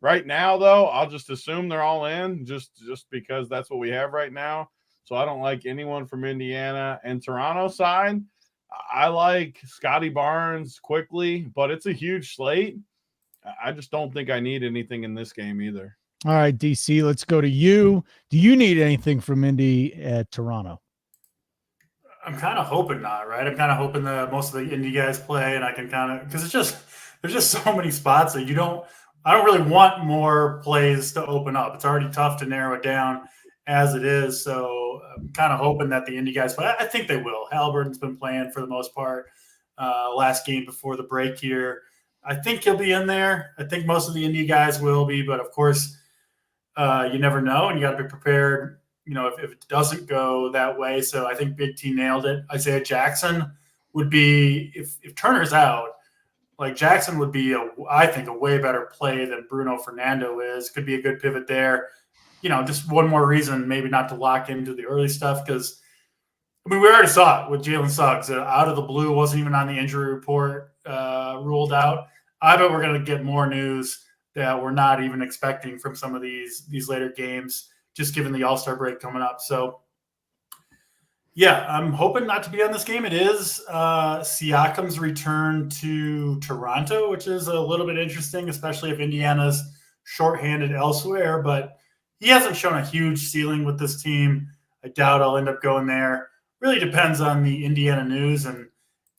Right now, though, I'll just assume they're all in just because that's what we have right now. So I don't like anyone from Indiana. And Toronto side, I like Scotty Barnes quickly, but it's a huge slate. I just don't think I need anything in this game either. All right, DC, let's go to you. Do you need anything from Indy at Toronto? I'm kind of hoping not, right? I'm kind of hoping that most of the Indy guys play, and I can because there's just so many spots that I don't really want more plays to open up. It's already tough to narrow it down as it is. So I'm kind of hoping that the Indy guys play. I think they will. Halliburton's been playing for the most part last game before the break here. I think he'll be in there. I think most of the Indy guys will be, but of course, you never know, and you got to be prepared, if it doesn't go that way. So I think Big T nailed it. Isaiah Jackson would be, if Turner's out, like Jackson would be, I think, a way better play than Bruno Fernando is. Could be a good pivot there. Just one more reason maybe not to lock into the early stuff, because, we already saw it with Jalen Suggs. Out of the blue, wasn't even on the injury report, ruled out. I bet we're going to get more news that we're not even expecting from some of these later games, just given the All-Star break coming up. So, yeah, I'm hoping not to be on this game. It is Siakam's return to Toronto, which is a little bit interesting, especially if Indiana's shorthanded elsewhere, but he hasn't shown a huge ceiling with this team. I doubt I'll end up going there. Really depends on the Indiana news. And,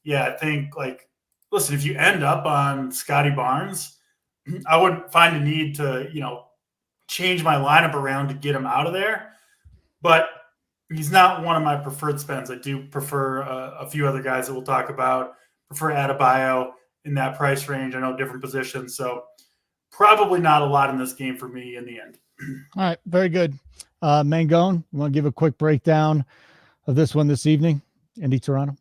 yeah, I think, listen, if you end up on Scotty Barnes, I wouldn't find a need to, change my lineup around to get him out of there. But he's not one of my preferred spends. I do prefer a few other guys that we'll talk about. Prefer Adebayo in that price range. I know different positions. So probably not a lot in this game for me in the end. All right, very good. Mangone, you want to give a quick breakdown of this one this evening, Indy Toronto?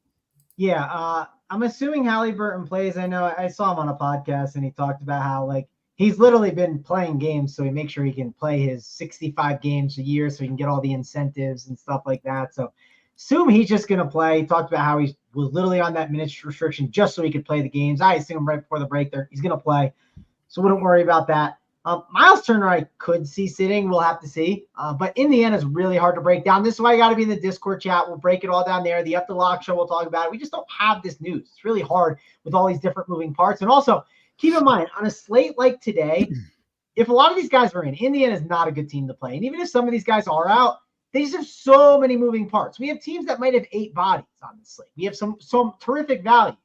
Yeah, I'm assuming Halliburton plays. I know I saw him on a podcast, and he talked about how he's literally been playing games, so he makes sure he can play his 65 games a year, so he can get all the incentives and stuff like that. So assume he's just going to play. He talked about how he was literally on that minutes restriction just so he could play the games. I assume right before the break there he's going to play, so wouldn't worry about that. Miles Turner, I could see sitting. We'll have to see. But Indiana is really hard to break down. This is why you got to be in the Discord chat. We'll break it all down there. The Up the Lock show, we'll talk about it. We just don't have this news. It's really hard with all these different moving parts. And also, keep in mind, on a slate like today, if a lot of these guys are in, Indiana is not a good team to play. And even if some of these guys are out, they just have so many moving parts. We have teams that might have 8 bodies on the slate. We have some terrific values.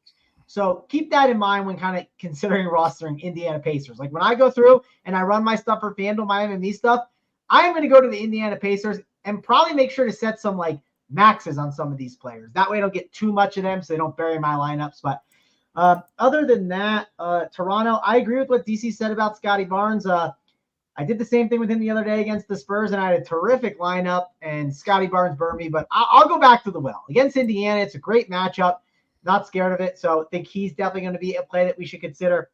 So keep that in mind when kind of considering rostering Indiana Pacers. When I go through and I run my stuff for FanDuel, my MMA stuff, I'm going to go to the Indiana Pacers and probably make sure to set some maxes on some of these players. That way I don't get too much of them so they don't bury my lineups. But other than that, Toronto, I agree with what DC said about Scotty Barnes. I did the same thing with him the other day against the Spurs, and I had a terrific lineup, and Scotty Barnes burned me. But I'll go back to the well. Against Indiana, it's a great matchup. Not scared of it. So I think he's definitely going to be a play that we should consider.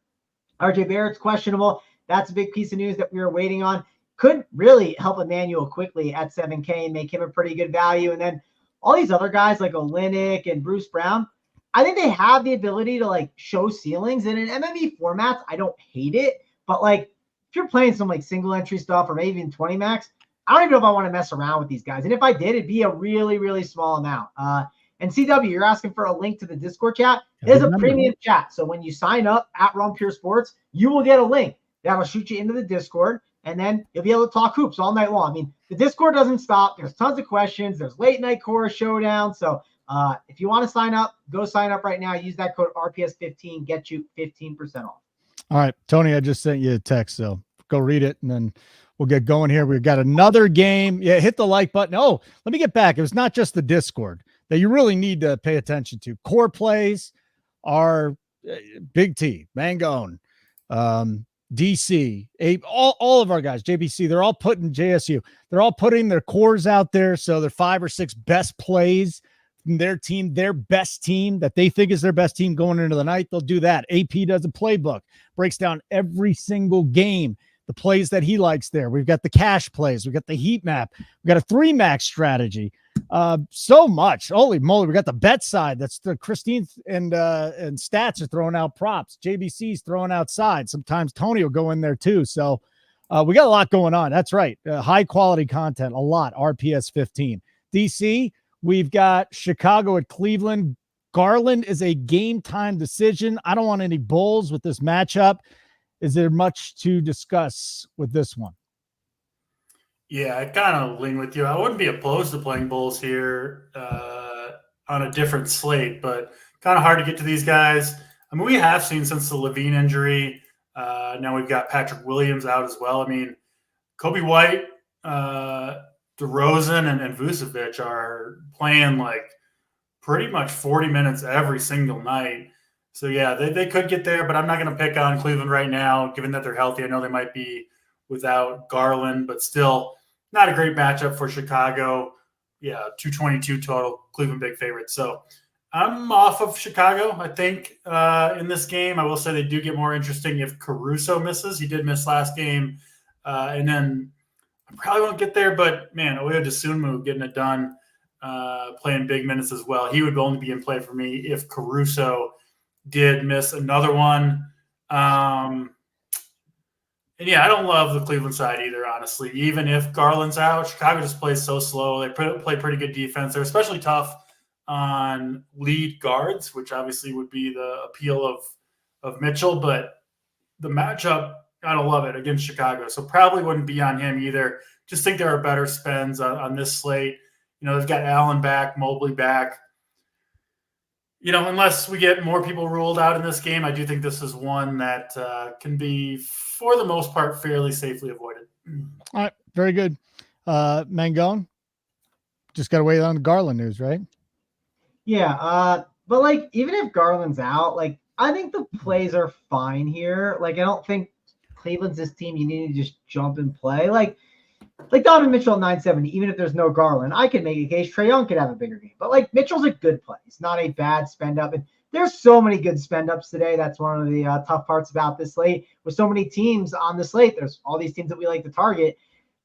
RJ Barrett's questionable. That's a big piece of news that we were waiting on. Could really help Emmanuel quickly at 7K and make him a pretty good value. And then all these other guys like Olynyk and Bruce Brown, I think they have the ability to show ceilings. And in MMA formats, I don't hate it. But if you're playing some single entry stuff or maybe even 20 max, I don't even know if I want to mess around with these guys. And if I did, it'd be a really, really small amount. And CW, you're asking for a link to the Discord chat. There's a premium chat. So when you sign up at Run Pure Sports, you will get a link that'll shoot you into the Discord, and then you'll be able to talk hoops all night long. I mean, the Discord doesn't stop. There's tons of questions. There's late night chorus showdown. So if you want to sign up, go sign up right now. Use that code RPS15, get you 15% off. All right, Tony, I just sent you a text, so go read it, and then we'll get going here. We've got another game. Yeah, hit the like button. Oh, let me get back. It was not just the Discord that you really need to pay attention to. Core plays are Big T, Mangone, DC, all of our guys, JBC, they're all putting JSU. They're all putting their cores out there. So their 5 or 6 best plays from their team, their best team that they think is their best team going into the night. They'll do that. AP does a playbook, breaks down every single game, the plays that he likes there. We've got the cash plays. We've got the heat map. We've got a 3-max strategy. So much. Holy moly. We got the bet side. That's the Christine and Stats are throwing out props. JBC's throwing outside. Sometimes Tony will go in there too. So we got a lot going on. That's right. High quality content, a lot. RPS 15. DC, we've got Chicago at Cleveland. Garland is a game time decision. I don't want any Bulls with this matchup. Is there much to discuss with this one? Yeah, I kind of lean with you. I wouldn't be opposed to playing Bulls here on a different slate, but kind of hard to get to these guys. I mean, we have seen since the Levine injury. Now we've got Patrick Williams out as well. I mean, Kobe White, DeRozan, and Vucevic are playing like pretty much 40 minutes every single night. So, yeah, they could get there, but I'm not going to pick on Cleveland right now, given that they're healthy. I know they might be without Garland, but still not a great matchup for Chicago. Yeah, 222 total, Cleveland big favorite. So I'm off of Chicago, I think, in this game. I will say they do get more interesting if Caruso misses. He did miss last game. And then I probably won't get there, but, man, Oyo DeSunmu getting it done, playing big minutes as well. He would only be in play for me if Caruso did miss another one. And yeah, I don't love the Cleveland side either, honestly. Even if Garland's out, Chicago just plays so slow. They play pretty good defense. They're especially tough on lead guards, which obviously would be the appeal of Mitchell. But the matchup, I don't love it against Chicago. So probably wouldn't be on him either. Just think there are better spends on this slate. You know, they've got Allen back, Mobley back. You know, unless we get more people ruled out in this game, I do think this is one that can be, for the most part, fairly safely avoided. All right. Very good. Mangone, just got to wait on the Garland news, right? Yeah. But, like, even if Garland's out, like, I think the plays are fine here. Like, I don't think Cleveland's this team you need to just jump and play. Like Donovan Mitchell at 970, even if there's no Garland, I can make a case Trae Young could have a bigger game. But, like, Mitchell's a good play. It's not a bad spend up. And there's so many good spend ups today. That's one of the tough parts about this slate. With so many teams on the slate, there's all these teams that we like to target.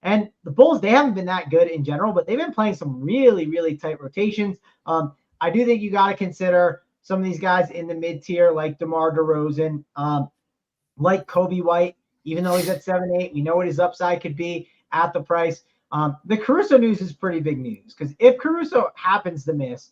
And the Bulls, they haven't been that good in general, but they've been playing some really, really tight rotations. I do think you got to consider some of these guys in the mid-tier, like DeMar DeRozan, like Kobe White, even though he's at 7-8. We know what his upside could be at the price. The Caruso news is pretty big news because if Caruso happens to miss,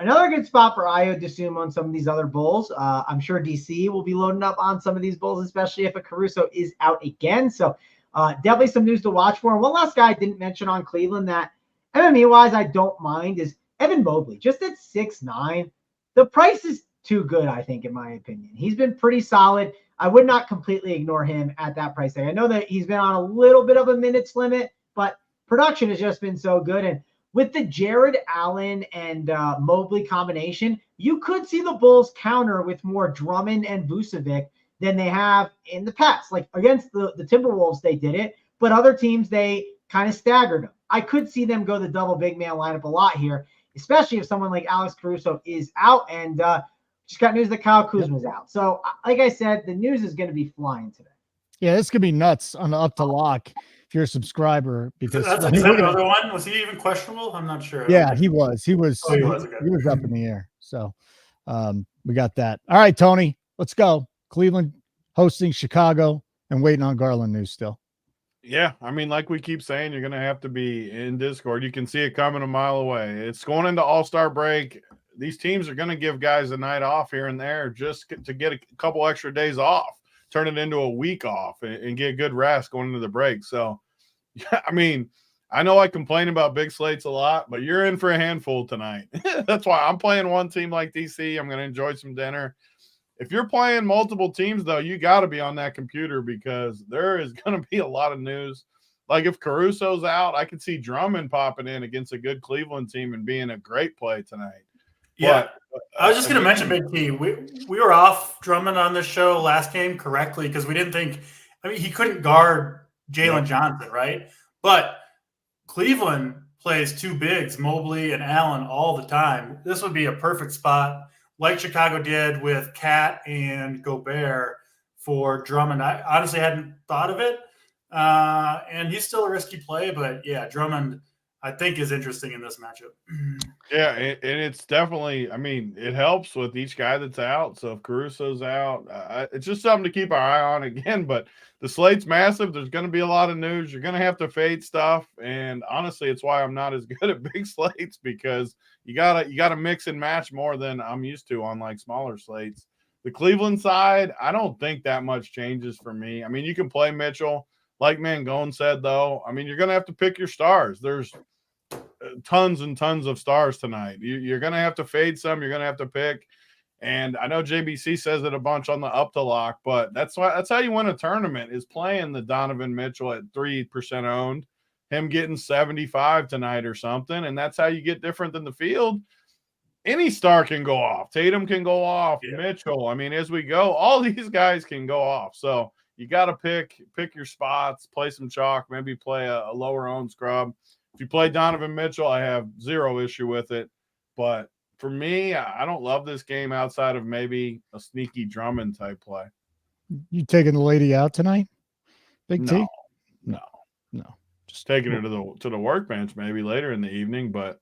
another good spot for Ayo DeSumo on some of these other Bulls. I'm sure DC will be loading up on some of these Bulls, especially if a Caruso is out again. So definitely some news to watch for. And one last guy I didn't mention on Cleveland that MME-wise I don't mind is Evan Mobley. Just at 6'9", the price is too good, I think, in my opinion. He's been pretty solid. I would not completely ignore him at that price tag. I know that he's been on a little bit of a minutes limit, but production has just been so good. And with the Jared Allen and Mobley combination, you could see the Bulls counter with more Drummond and Vucevic than they have in the past. Like against the Timberwolves, they did it, but other teams, they kind of staggered them. I could see them go the double big man lineup a lot here, especially if someone like Alex Caruso is out and just got news that Kyle Kuzma's out. So like I said, the news is going to be flying today. Yeah, this could be nuts on the Up to Lock if you're a subscriber. Because that's another one. Was he even questionable? I'm not sure. Yeah, he was. He was. Oh, he was. Okay. He was up in the air. So we got that. All right, Tony, let's go. Cleveland hosting Chicago and waiting on Garland news still. Yeah, I mean, like we keep saying, you're going to have to be in Discord. You can see it coming a mile away. It's going into All-Star break. these teams are going to give guys a night off here and there just to get a couple extra days off, turn it into a week off and get good rest going into the break. So, yeah, I mean, I know I complain about big slates a lot, but you're in for a handful tonight. That's why I'm playing one team like DC. I'm going to enjoy some dinner. If you're playing multiple teams, though, you got to be on that computer because there is going to be a lot of news. Like if Caruso's out, I could see Drummond popping in against a good Cleveland team and being a great play tonight. Yeah, I was just going to mention Big T. We were off Drummond on this show last game correctly because we didn't think – I mean, he couldn't guard Jalen Johnson, right? But Cleveland plays two bigs, Mobley and Allen, all the time. This would be a perfect spot, like Chicago did with Cat and Gobert for Drummond. I honestly hadn't thought of it, and he's still a risky play. But, yeah, Drummond – I think is interesting in this matchup. Yeah, and it's definitely, I mean, it helps with each guy that's out. So if Caruso's out, it's just something to keep our eye on again. But the slate's massive. There's going to be a lot of news. You're going to have to fade stuff. And honestly, it's why I'm not as good at big slates because you gotta mix and match more than I'm used to on like smaller slates. The Cleveland side, I don't think that much changes for me. I mean, you can play Mitchell. Like Mangone said, though, I mean, you're going to have to pick your stars. There's tons and tons of stars tonight. You're going to have to fade some. You're going to have to pick. And I know JBC says it a bunch on the up to lock, but that's how you win a tournament is playing the Donovan Mitchell at 3% owned, him getting 75 tonight or something. And that's how you get different than the field. Any star can go off. Tatum can go off. Yeah. Mitchell. I mean, as we go, all these guys can go off. So you got to pick your spots, play some chalk, maybe play a lower owned scrub. If you play Donovan Mitchell, I have zero issue with it. But for me, I don't love this game outside of maybe a sneaky Drummond type play. You taking the lady out tonight, Big T? No. Just taking her to the workbench maybe later in the evening. But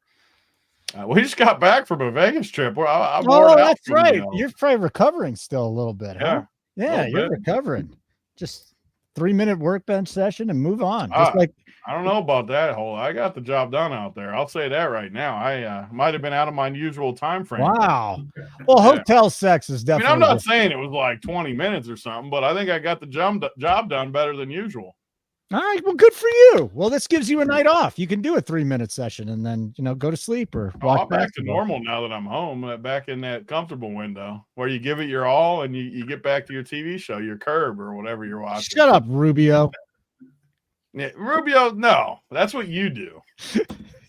we just got back from a Vegas trip. That's right. You're probably recovering still a little bit. Yeah. Huh? Yeah, you're recovering. Just 3-minute workbench session and move on. Just like I don't know about that whole. I got the job done out there. I'll say that right now. I might have been out of my usual time frame. Wow. Well, hotel sex is definitely. I mean, I'm not saying it was like 20 minutes or something, but I think I got the job done better than usual. All right. Well, good for you. Well, this gives you a night off. You can do a 3-minute session and then, go to sleep or watch I'm back to normal now that I'm home, back in that comfortable window where you give it your all and you get back to your TV show, your Curb or whatever you're watching. Shut up, Rubio. Yeah, Rubio, no, that's what you do.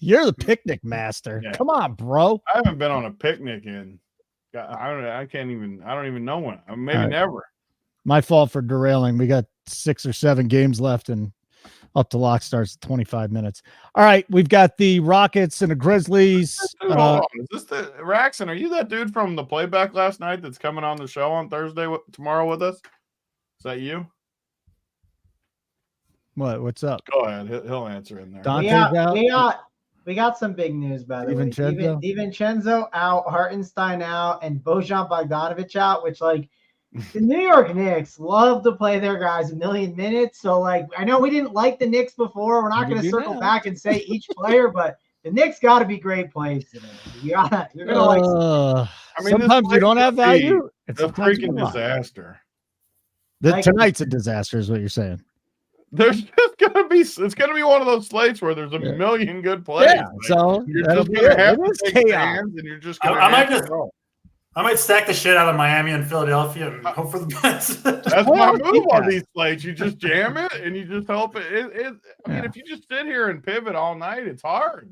You're the picnic master. Yeah. Come on, bro. I haven't been on a picnic in, I don't even know when. Maybe right. Never. My fault for derailing. We got 6 or 7 games left and up to lock starts 25 minutes. All right. We've got the Rockets and the Grizzlies. Dude, hold on. Is this the Raxon? Are you that dude from the playback last night that's coming on the show on Thursday tomorrow with us? Is that you? What's up? Go ahead. He'll answer in there. We got some big news, by the way. DiVincenzo out, Hartenstein out, and Bojan Bogdanovic out, which, like, the New York Knicks love to play their guys a million minutes. So, like, I know we didn't like the Knicks before. We're not going to circle back and say each player, but the Knicks got to be great plays today. You're going to like I mean, sometimes you don't have value. It's a freaking disaster. Tonight's a disaster is what you're saying. There's just gonna be it's gonna be one of those slates where there's a million good plays. Yeah, like, so you're just gonna have to take hands and you're just gonna I might stack the shit out of Miami and Philadelphia and hope for the best. That's my move on these slates. You just jam it and you just hope it. I mean, if you just sit here and pivot all night, it's hard.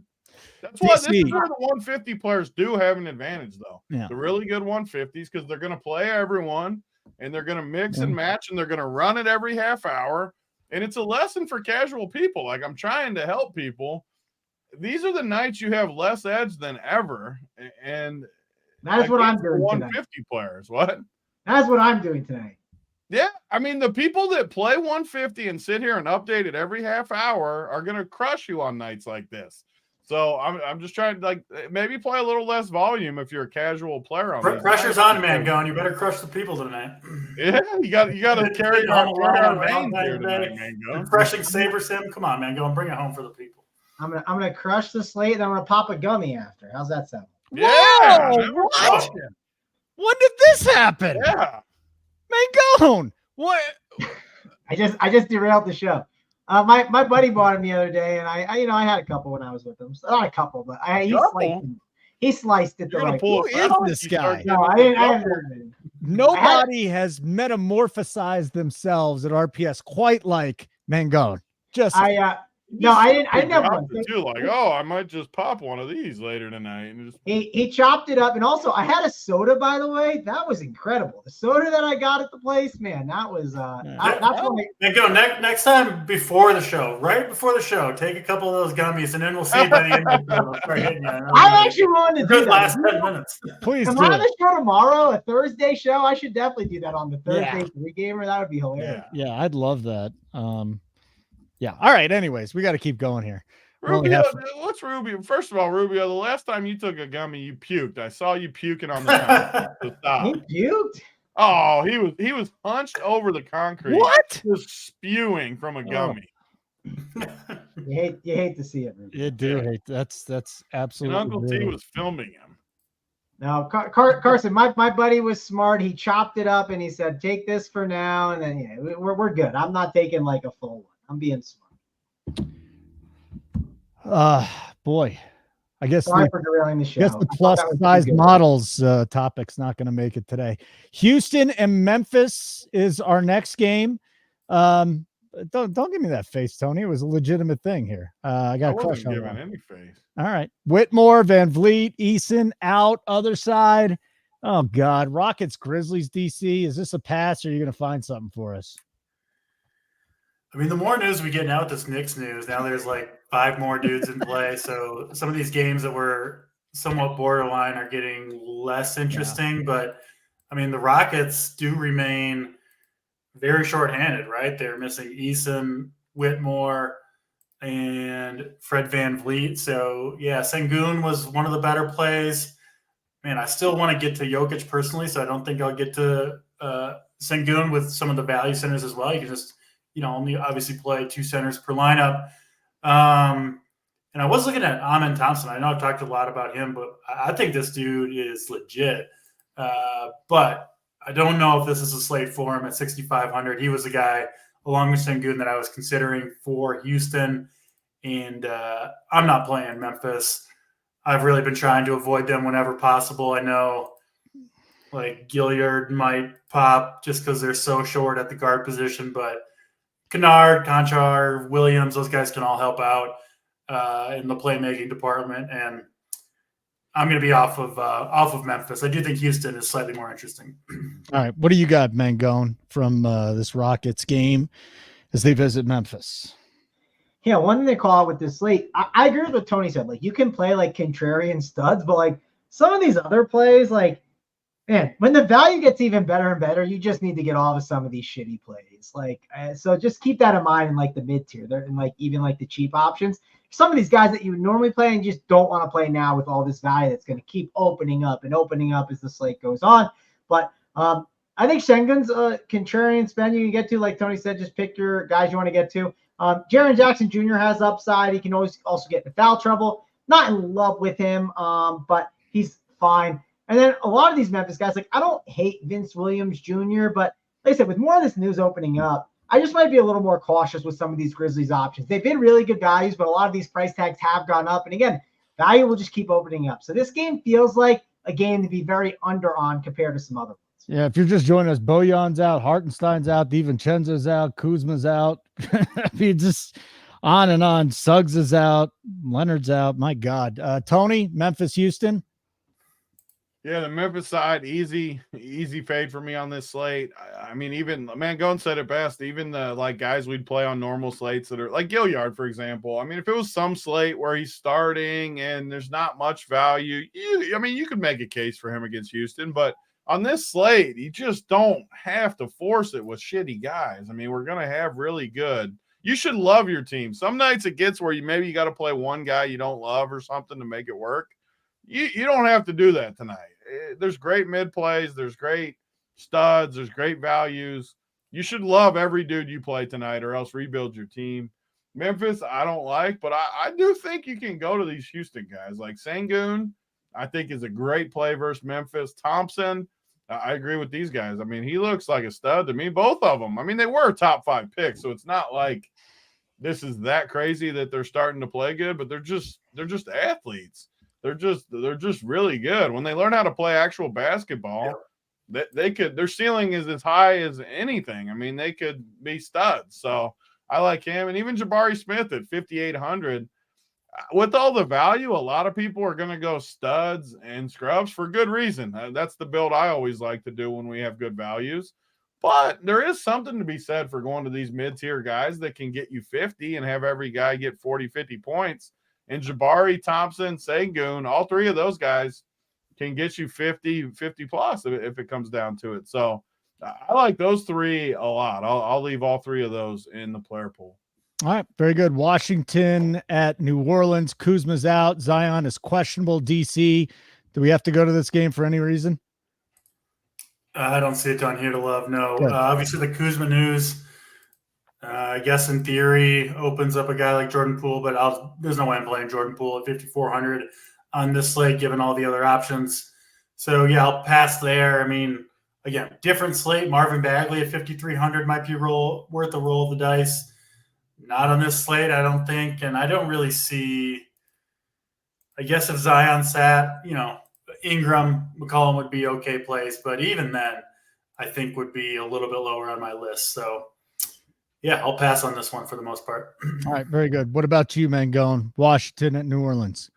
That's why this is where the 150 players do have an advantage, though. Yeah. The really good 150s because they're going to play everyone and they're going to mix and match and they're going to run it every half hour. And it's a lesson for casual people. Like, I'm trying to help people. These are the nights you have less edge than ever. And that's what I'm doing 150 players. What? That's what I'm doing tonight. Yeah. I mean, the people that play 150 and sit here and update it every half hour are going to crush you on nights like this. So I'm just trying to, like, maybe play a little less volume if you're a casual player. Pressure's on, man. Going, you better crush the people tonight. Yeah, you got to carry our veins here tonight, man. Crushing Saber Sim. Come on, man. Go and bring it home for the people. I'm gonna crush the slate, and I'm gonna pop a gummy after. How's that sound? Yeah, Whoa, never what? touched him. When did this happen? Yeah. Mangone, what? I just derailed the show. My buddy bought him the other day, and I had a couple when I was with him. So not a couple, but he sliced it. You're gonna Like, pull who a is foul, this you start guy? no, I getting didn't. I the haven't double. heard of it. Nobody has metamorphosized themselves at RPS quite like Mangone. Just No, I didn't. I He never. dropped it too, like, oh, I might just pop one of these later tonight. And just He chopped it up, and also I had a soda, by the way. That was incredible. The soda that I got at the place, man, that was that's when Then go next time before the show, right before the show, take a couple of those gummies, and then we'll see by the end of the show. We'll start hitting you. I'm actually willing to do Good that. last 10 minutes. please Am do I on it. the show tomorrow? A Thursday show? I should definitely do that on the Thursday Yeah. pre-gamer. That would be hilarious. Yeah, I'd love that. Yeah. All right. Anyways, we got to keep going here. Rubio, what's Rubio? First of all, Rubio, the last time you took a gummy, you puked. I saw you puking on the concrete. So stop. He puked. Oh, he was hunched over the concrete. What? Just spewing from a gummy. You hate to see it. Rubio. You do hate that's And absolutely. Uncle T brutal. was filming him. No, Carson, my buddy was smart. He chopped it up and he said, "Take this for now," and then we're good. I'm not taking like a full one. I'm being smart. Boy, I guess Sorry for derailing the show. I guess the I thought plus that was size pretty good. models topic's not going to make it today. Houston and Memphis is our next game. Don't give me that face, Tony. It was a legitimate thing here. I got a crush wasn't on giving that. any face. All right. Whitmore, Van Vliet, Eason out, other side. Oh, God. Rockets, Grizzlies, DC. Is this a pass or are you going to find something for us? I mean, the more news we get now with this Knicks news, now there's like 5 more dudes in play. So some of these games that were somewhat borderline are getting less interesting. Yeah. But, I mean, the Rockets do remain very shorthanded, right? They're missing Eason, Whitmore, and Fred Van Vliet. So, yeah, Sengun was one of the better plays. Man, I still want to get to Jokic personally, so I don't think I'll get to Sengun with some of the value centers as well. You can just – only obviously play 2 centers per lineup. And I was looking at Amen Thompson. I know I've talked a lot about him, but I think this dude is legit. But I don't know if this is a slate for him at 6,500. He was the guy along with Sengun that I was considering for Houston. And I'm not playing Memphis. I've really been trying to avoid them whenever possible. I know like Gilliard might pop just because they're so short at the guard position, but Kennard, Conchar, Williams, those guys can all help out in the playmaking department, and I'm going to be off of Memphis. I do think Houston is slightly more interesting. All right, what do you got, Mangone, from this Rockets game as they visit Memphis? Yeah, one thing they call out with this slate, I agree with what Tony said. Like, you can play like contrarian studs, but like some of these other plays, like, man, when the value gets even better and better, you just need to get off of some of these shitty plays. Like, so just keep that in mind in like the mid tier, and like even like the cheap options. Some of these guys that you would normally play and just don't want to play now with all this value that's going to keep opening up as the slate goes on. But I think Sengun's a contrarian spend you can get to. Like Tony said, just pick your guys you want to get to. Jaren Jackson Jr. has upside. He can always also get into foul trouble. Not in love with him, but he's fine. And then a lot of these Memphis guys, like I don't hate Vince Williams Jr., but like I said, with more of this news opening up, I just might be a little more cautious with some of these Grizzlies options. They've been really good values, but a lot of these price tags have gone up. And again, value will just keep opening up. So this game feels like a game to be very under on compared to some other ones. Yeah, if you're just joining us, Bojan's out, Hartenstein's out, DiVincenzo's out, Kuzma's out. I mean, just on and on. Suggs is out, Leonard's out. My God. Tony, Memphis, Houston. Yeah, the Memphis side, easy fade for me on this slate. I mean, even Mangone said it best. Even the like guys we'd play on normal slates that are like Gilliard, for example. I mean, if it was some slate where he's starting and there's not much value, you could make a case for him against Houston. But on this slate, you just don't have to force it with shitty guys. I mean, we're gonna have really good. You should love your team. Some nights it gets where you got to play one guy you don't love or something to make it work. You don't have to do that tonight. There's great mid plays. There's great studs. There's great values. You should love every dude you play tonight or else rebuild your team. Memphis, I don't like, but I do think you can go to these Houston guys like Sengun. I think is a great play versus Memphis. Thompson, I agree with these guys. I mean, he looks like a stud to me, both of them. I mean, they were top 5 picks, so it's not like this is that crazy that they're starting to play good, but they're just athletes. They're just really good. When they learn how to play actual basketball, they could, their ceiling is as high as anything. I mean, they could be studs. So I like him. And even Jabari Smith at 5,800. With all the value, a lot of people are going to go studs and scrubs for good reason. That's the build I always like to do when we have good values. But there is something to be said for going to these mid-tier guys that can get you 50 and have every guy get 40, 50 points. And Jabari, Thompson, Sengun, all 3 of those guys can get you 50 plus if it comes down to it. So I like those 3 a lot. I'll leave all 3 of those in the player pool. All right, very good. Washington at New Orleans. Kuzma's out. Zion is questionable. DC, do we have to go to this game for any reason? I don't see a ton here to love. No. Obviously, the Kuzma news, I guess in theory, opens up a guy like Jordan Poole, but there's no way I'm playing Jordan Poole at 5,400 on this slate, given all the other options. So, yeah, I'll pass there. I mean, again, different slate. Marvin Bagley at 5,300 might be worth a roll of the dice. Not on this slate, I don't think. And I don't really see – I guess if Zion sat, Ingram, McCollum would be okay plays. But even then, I think would be a little bit lower on my list. So, yeah, I'll pass on this one for the most part. All right, very good. What about you, Mangone? Washington at New Orleans.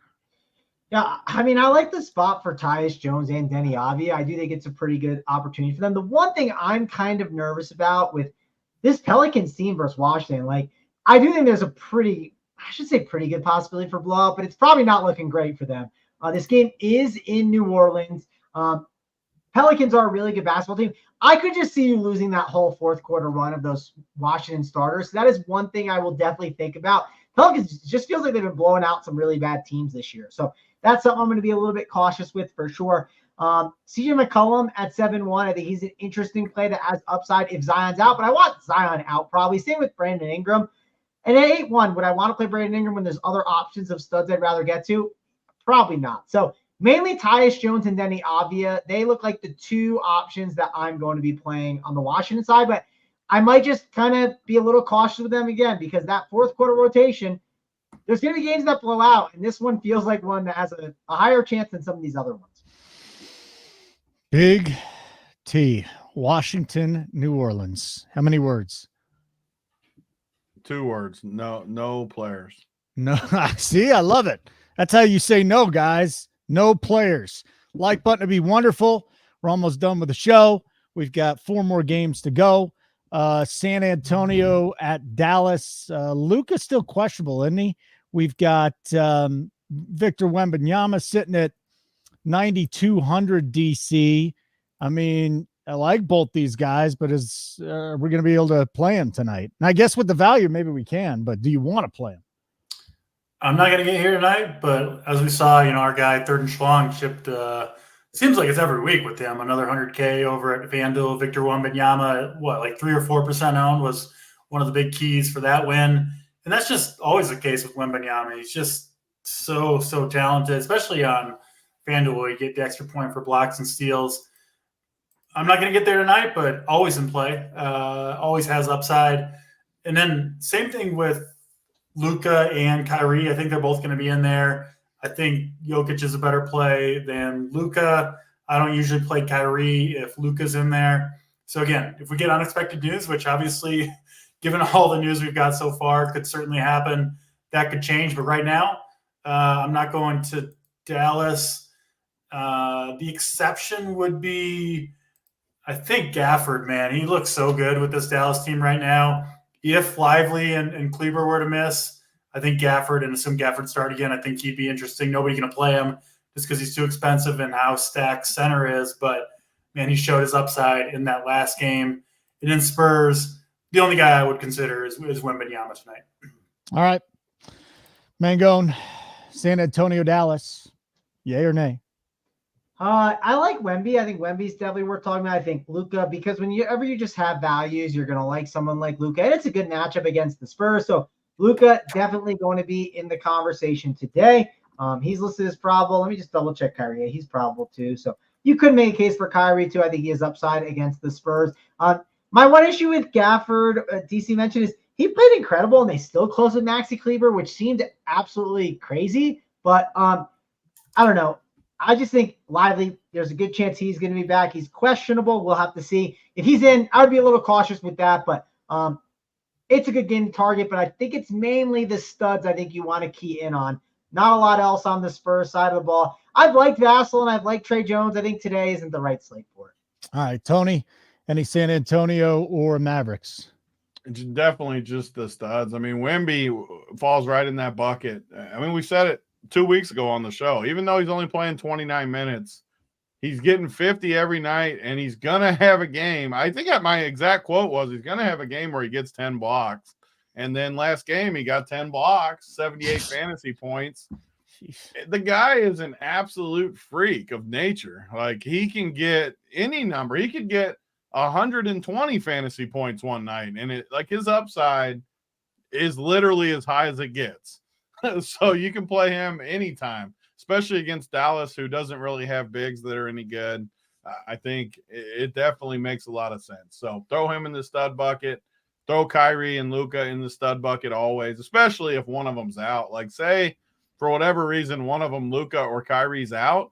Yeah, I mean, I like the spot for Tyus Jones and Deni Avdija. I do think it's a pretty good opportunity for them. The one thing I'm kind of nervous about with this Pelicans team versus Washington, I do think there's a pretty good possibility for blowout, but it's probably not looking great for them. This game is in New Orleans. Pelicans are a really good basketball team. I could just see you losing that whole fourth quarter run of those Washington starters. So that is one thing I will definitely think about. Pelicans just feels like they've been blowing out some really bad teams this year. So that's something I'm going to be a little bit cautious with for sure. CJ McCollum at 7-1. I think he's an interesting play that has upside if Zion's out, but I want Zion out probably. Same with Brandon Ingram. And at 8-1, would I want to play Brandon Ingram when there's other options of studs I'd rather get to? Probably not. So mainly Tyus Jones and Deni Avdija. They look like the 2 options that I'm going to be playing on the Washington side, but I might just kind of be a little cautious with them again because that fourth quarter rotation, there's going to be games that blow out, and this one feels like one that has a higher chance than some of these other ones. Big T, Washington, New Orleans. How many words? 2 words. No players. No. See, I love it. That's how you say no, guys. No players. Like button would be wonderful. We're almost done with the show. We've got 4 more games to go. San Antonio at Dallas. Luka's still questionable, isn't he? We've got Victor Wembanyama sitting at 9,200 DC. I mean, I like both these guys, but we're going to be able to play them tonight? And I guess with the value, maybe we can, but do you want to play them? I'm not going to get here tonight, but as we saw, our guy, Third and Schlong, shipped seems like it's every week with him. Another 100K over at FanDuel. Victor Wembanyama, 3 or 4% owned was one of the big keys for that win. And that's just always the case with Wembanyama. He's just so talented, especially on FanDuel where you get the extra point for blocks and steals. I'm not going to get there tonight, but always in play. Always has upside. And then same thing with Luka and Kyrie. I think they're both going to be in there. I think Jokic is a better play than Luka. I don't usually play Kyrie if Luka's in there. So again, if we get unexpected news, which obviously, given all the news we've got so far, could certainly happen, that could change. But right now, I'm not going to Dallas. The exception would be, I think, Gafford, man. He looks so good with this Dallas team right now. If Lively and Kleber were to miss, I think Gafford, and assume Gafford start again, I think he'd be interesting. Nobody's going to play him just because he's too expensive and how stacked center is. But, man, he showed his upside in that last game. And in Spurs, the only guy I would consider is Wembanyama tonight. All right. Mangone, San Antonio, Dallas. Yay or nay? I like Wemby. I think Wemby's definitely worth talking about. I think Luka, because whenever you just have values, you're going to like someone like Luka. And it's a good matchup against the Spurs. So Luka definitely going to be in the conversation today. He's listed as probable. Let me just double check Kyrie. Yeah, he's probable too. So you could make a case for Kyrie too. I think he has upside against the Spurs. My one issue with Gafford, DC mentioned, is he played incredible and they still close with Maxi Kleber, which seemed absolutely crazy. But I don't know. I just think Lively, there's a good chance he's going to be back. He's questionable. We'll have to see. If he's in, I would be a little cautious with that. But it's a good game to target. But I think it's mainly the studs I think you want to key in on. Not a lot else on the Spurs side of the ball. I've liked Vassell and I've liked Trey Jones. I think today isn't the right slate for it. All right, Tony, any San Antonio or Mavericks? It's definitely just the studs. I mean, Wemby falls right in that bucket. I mean, we said it 2 weeks ago on the show. Even though he's only playing 29 minutes, he's getting 50 every night, and he's going to have a game. I think my exact quote was he's going to have a game where he gets 10 blocks. And then last game, he got 10 blocks, 78 fantasy points. The guy is an absolute freak of nature. Like, he can get any number. He could get 120 fantasy points one night. And his upside is literally as high as it gets. So you can play him anytime, especially against Dallas, who doesn't really have bigs that are any good. I think it definitely makes a lot of sense. So throw him in the stud bucket. Throw Kyrie and Luka in the stud bucket always, especially if one of them's out. Like, say, for whatever reason, one of them, Luka or Kyrie's out,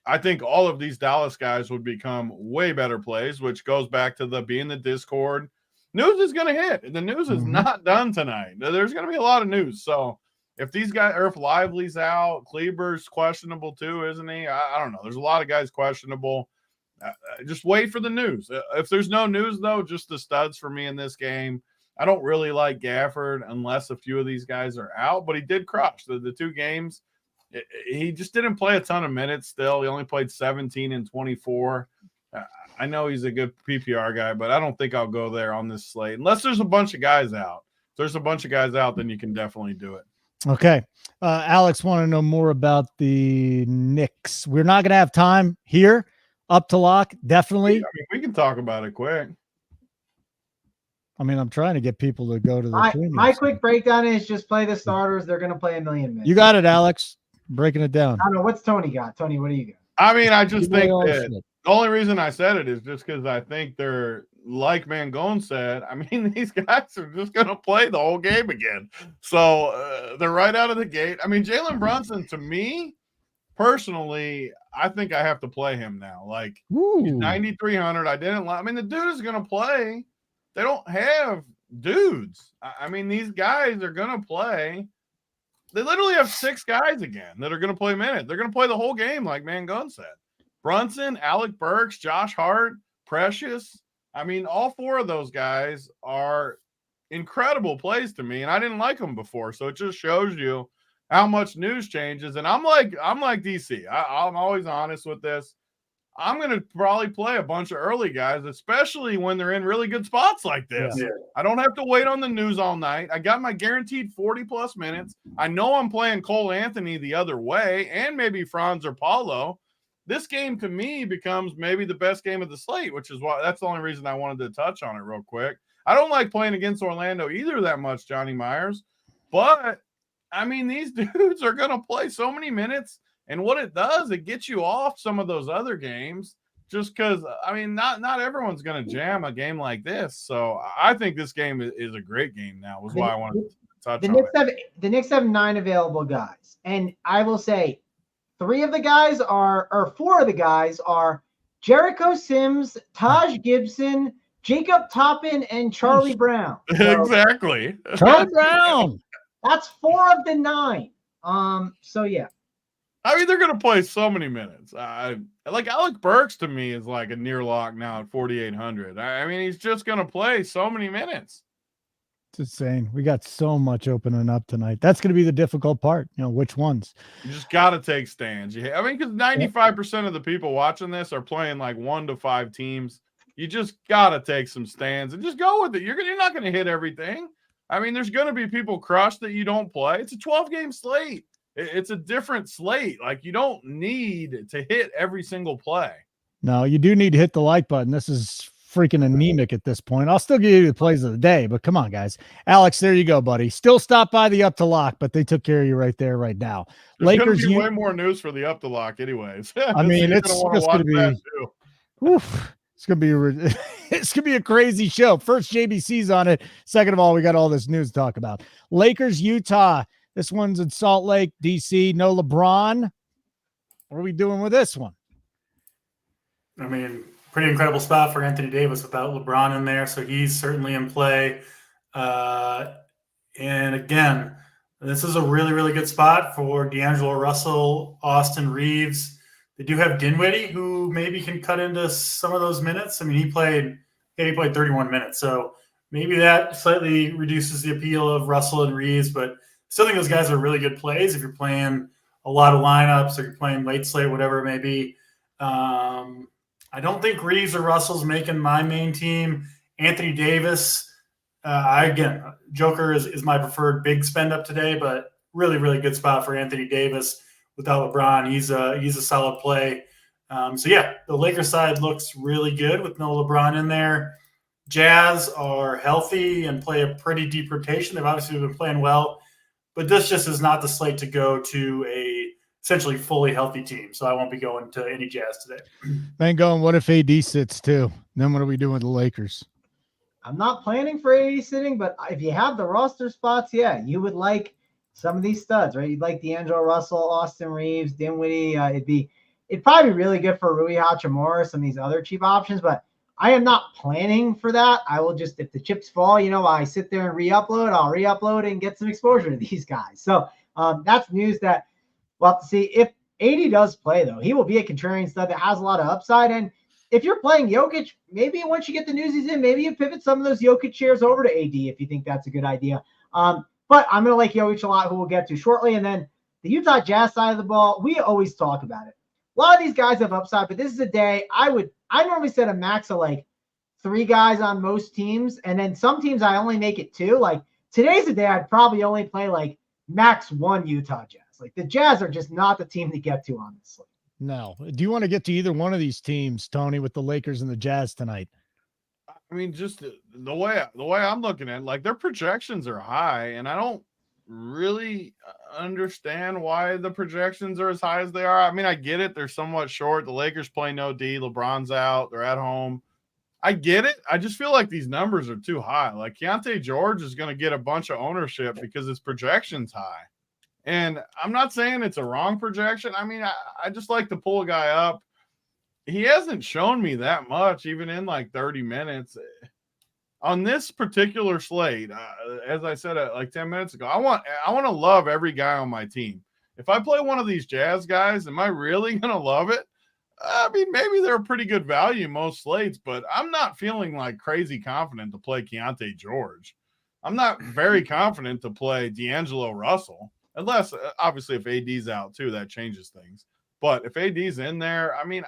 I think all of these Dallas guys would become way better plays, which goes back to being the Discord. News is going to hit. The news is not done tonight. There's going to be a lot of news. So if these guys, or if Lively's out, Kleber's questionable too, isn't he? I don't know. There's a lot of guys questionable. Just wait for the news. If there's no news, though, just the studs for me in this game. I don't really like Gafford unless a few of these guys are out, but he did crush the 2 games. He just didn't play a ton of minutes still. He only played 17 and 24. I know he's a good PPR guy, but I don't think I'll go there on this slate unless there's a bunch of guys out. If there's a bunch of guys out, then you can definitely do it. Okay. Alex, want to know more about the Knicks. We're not going to have time here. Up to lock, definitely. I mean, we can talk about it quick. I mean, I'm trying to get people to go to the my quick breakdown is just play the starters. They're going to play a million minutes. You got it, Alex. Breaking it down. I don't know. What's Tony got? Tony, what do you got? I mean, I just think that the only reason I said it is just because I think they're, like Mangone said, I mean, these guys are just going to play the whole game again. So they're right out of the gate. I mean, Jalen Brunson, to me, personally, I think I have to play him now. Like, he's 9,300. I mean, the dude is going to play. They don't have dudes. I mean, these guys are going to play. They literally have 6 guys again that are going to play minutes. They're going to play the whole game, like Mangone said. Brunson, Alec Burks, Josh Hart, Precious. I mean, all 4 of those guys are incredible plays to me, and I didn't like them before. So it just shows you how much news changes. And I'm like DC. I'm always honest with this. I'm going to probably play a bunch of early guys, especially when they're in really good spots like this. Yeah. I don't have to wait on the news all night. I got my guaranteed 40-plus minutes. I know I'm playing Cole Anthony the other way and maybe Franz or Paulo. This game, to me, becomes maybe the best game of the slate, which is why that's the only reason I wanted to touch on it real quick. I don't like playing against Orlando either that much, Johnny Myers. But, I mean, these dudes are going to play so many minutes. And what it does, it gets you off some of those other games just because, I mean, not everyone's going to jam a game like this. So I think this game is a great game now, was why I wanted to touch on it. The Knicks have 9 available guys. And I will say 4 of the guys are Jericho Sims, Taj Gibson, Jacob Toppin, and Charlie Brown. So, exactly. Charlie Brown. That's 4 of the 9. So, yeah. I mean, they're going to play so many minutes. Like Alec Burks to me is like a near lock now at 4,800. I mean, he's just going to play so many minutes. It's insane. We got so much opening up tonight. That's going to be the difficult part. You know, which ones? You just got to take stands. I mean, because 95% of the people watching this are playing like 1 to 5 teams. You just got to take some stands and just go with it. You're not going to hit everything. I mean, there's going to be people crushed that you don't play. It's a 12-game slate. It's a different slate. Like, you don't need to hit every single play. No, you do need to hit the like button. This is freaking anemic at this point. I'll still give you the plays of the day, but come on, guys. Alex, there you go, buddy. Still stop by the up to lock, but they took care of you right there, right now. There's Lakers, gonna be way more news for the up to lock, anyways. I mean, so it's just going to be. It's gonna be it's gonna be a crazy show. First, JBC's on it. Second of all, we got all this news to talk about. Lakers, Utah. This one's in Salt Lake, DC. No LeBron. What are we doing with this one? I mean, pretty incredible spot for Anthony Davis without LeBron in there, so he's certainly in play. And again, this is a really, really good spot for D'Angelo Russell, Austin Reeves. They do have Dinwiddie, who maybe can cut into some of those minutes. I mean, he played 31 minutes, so maybe that slightly reduces the appeal of Russell and Reeves, but still think those guys are really good plays if you're playing a lot of lineups or you're playing late slate, whatever it may be. I don't think Reeves or Russell's making my main team. Anthony Davis, Joker is my preferred big spend up today, but really, really good spot for Anthony Davis without LeBron. He's a solid play. The Lakers side looks really good with no LeBron in there. Jazz are healthy and play a pretty deep rotation. They've obviously been playing well, but this just is not the slate to go to a essentially fully healthy team. So I won't be going to any Jazz today. Mangone, what if AD sits too? Then what are we doing with the Lakers? I'm not planning for AD sitting, but if you have the roster spots, yeah, you would like some of these studs, right? You'd like D'Angelo Russell, Austin Reeves, Dinwiddie. It'd probably be really good for Rui Hachimura, some of these other cheap options, but I am not planning for that. I will just, if the chips fall, I sit there and re-upload, I'll re-upload and get some exposure to these guys. So that's news that we'll have to see. If AD does play, though, he will be a contrarian stud that has a lot of upside. And if you're playing Jokic, maybe once you get the news he's in, maybe you pivot some of those Jokic shares over to AD if you think that's a good idea. But I'm going to like Jokic a lot, who we'll get to shortly. And then the Utah Jazz side of the ball, we always talk about it. A lot of these guys have upside, but this is a day I normally set a max of like 3 guys on most teams. And then some teams I only make it 2. Like today's a day I'd probably only play like max 1 Utah Jazz. Like the Jazz are just not the team to get to, honestly. No. Do you want to get to either one of these teams, Tony, with the Lakers and the Jazz tonight? I mean, just the way I'm looking at it, like their projections are high, and I don't really understand why the projections are as high as they are. I mean, I get it. They're somewhat short. The Lakers play no D. LeBron's out. They're at home. I get it. I just feel like these numbers are too high. Like Keontae George is going to get a bunch of ownership because his projection's high. And I'm not saying it's a wrong projection. I mean, I just like to pull a guy up. He hasn't shown me that much, even in like 30 minutes. On this particular slate, as I said like 10 minutes ago, I want to love every guy on my team. If I play one of these Jazz guys, am I really going to love it? I mean, maybe they're a pretty good value most slates, but I'm not feeling like crazy confident to play Keontae George. I'm not very confident to play D'Angelo Russell. Unless, obviously, if AD's out, too, that changes things. But if AD's in there, I mean,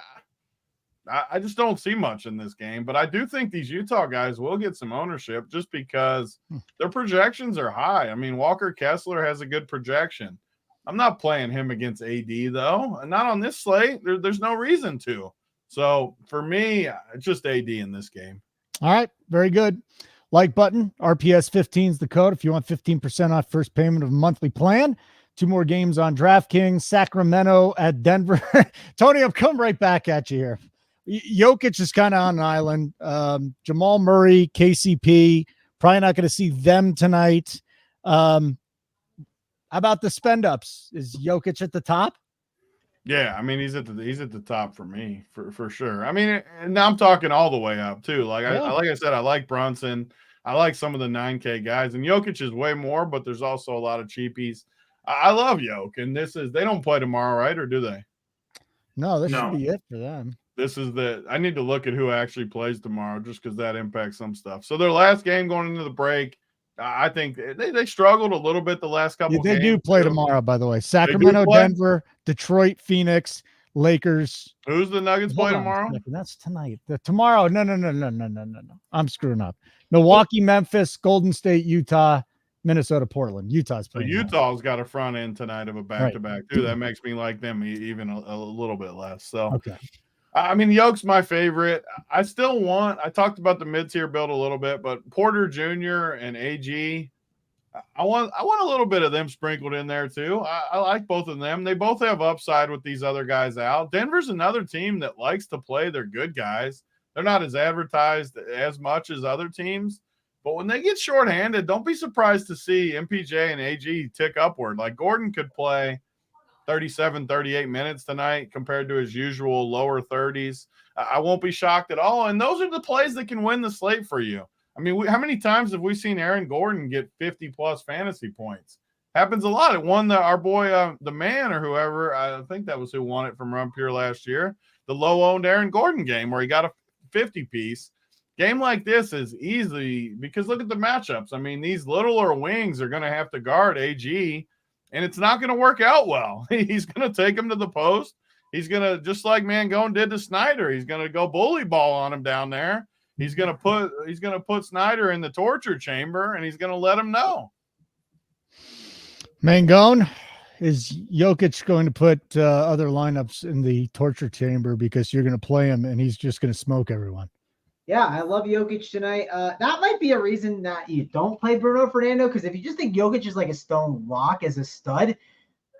I just don't see much in this game. But I do think these Utah guys will get some ownership just because their projections are high. I mean, Walker Kessler has a good projection. I'm not playing him against AD, though. Not on this slate. There's no reason to. So, for me, it's just AD in this game. All right. Very good. Like button, RPS 15 is the code if you want 15% off first payment of a monthly plan. 2 more games on DraftKings, Sacramento at Denver. Tony, I'm coming right back at you here. Jokic is kind of on an island. Jamal Murray, KCP, probably not going to see them tonight. How about the spend ups? Is Jokic at the top? Yeah, I mean he's at the top for me for sure. I mean, and I'm talking all the way up too. Like like I said, I like Brunson. I like some of the 9K guys, and Jokic is way more, but there's also a lot of cheapies. I love Jokic, and they don't play tomorrow, right? Or do they? No, this should be it for them. I need to look at who actually plays tomorrow just because that impacts some stuff. So their last game going into the break, I think they struggled a little bit the last couple games. They do play tomorrow, by the way. Sacramento, Denver, Detroit, Phoenix, Lakers. Who's the Nuggets play tomorrow? That's tonight. Tomorrow. No. I'm screwing up. Milwaukee, Memphis, Golden State, Utah, Minnesota, Portland. Utah's playing. So Utah's got a front end tonight of a back-to-back too. That makes me like them even a little bit less. So okay. I mean, Yoke's my favorite. I talked about the mid-tier build a little bit, but Porter Jr. and AG, I want a little bit of them sprinkled in there too. I like both of them. They both have upside with these other guys out. Denver's another team that likes to play their good guys. They're not as advertised as much as other teams, but when they get shorthanded, don't be surprised to see MPJ and AG tick upward. Like Gordon could play 37, 38 minutes tonight compared to his usual lower 30s. I won't be shocked at all. And those are the plays that can win the slate for you. I mean, how many times have we seen Aaron Gordon get 50-plus fantasy points? Happens a lot. It won our boy, the man or whoever, I think that was who won it from Run Pure last year, the low-owned Aaron Gordon game where he got a 50-piece. Game like this is easy because look at the matchups. I mean, these littler wings are going to have to guard AG, and it's not going to work out well. He's going to take him to the post. He's going to, just like Mangone did to Snyder, he's going to go bully ball on him down there. He's going to put Snyder in the torture chamber, and he's going to let him know. Mangone, is Jokic going to put other lineups in the torture chamber because you're going to play him and he's just going to smoke everyone? Yeah, I love Jokic tonight. That might be a reason that you don't play Bruno Fernando, because if you just think Jokic is like a stone lock as a stud,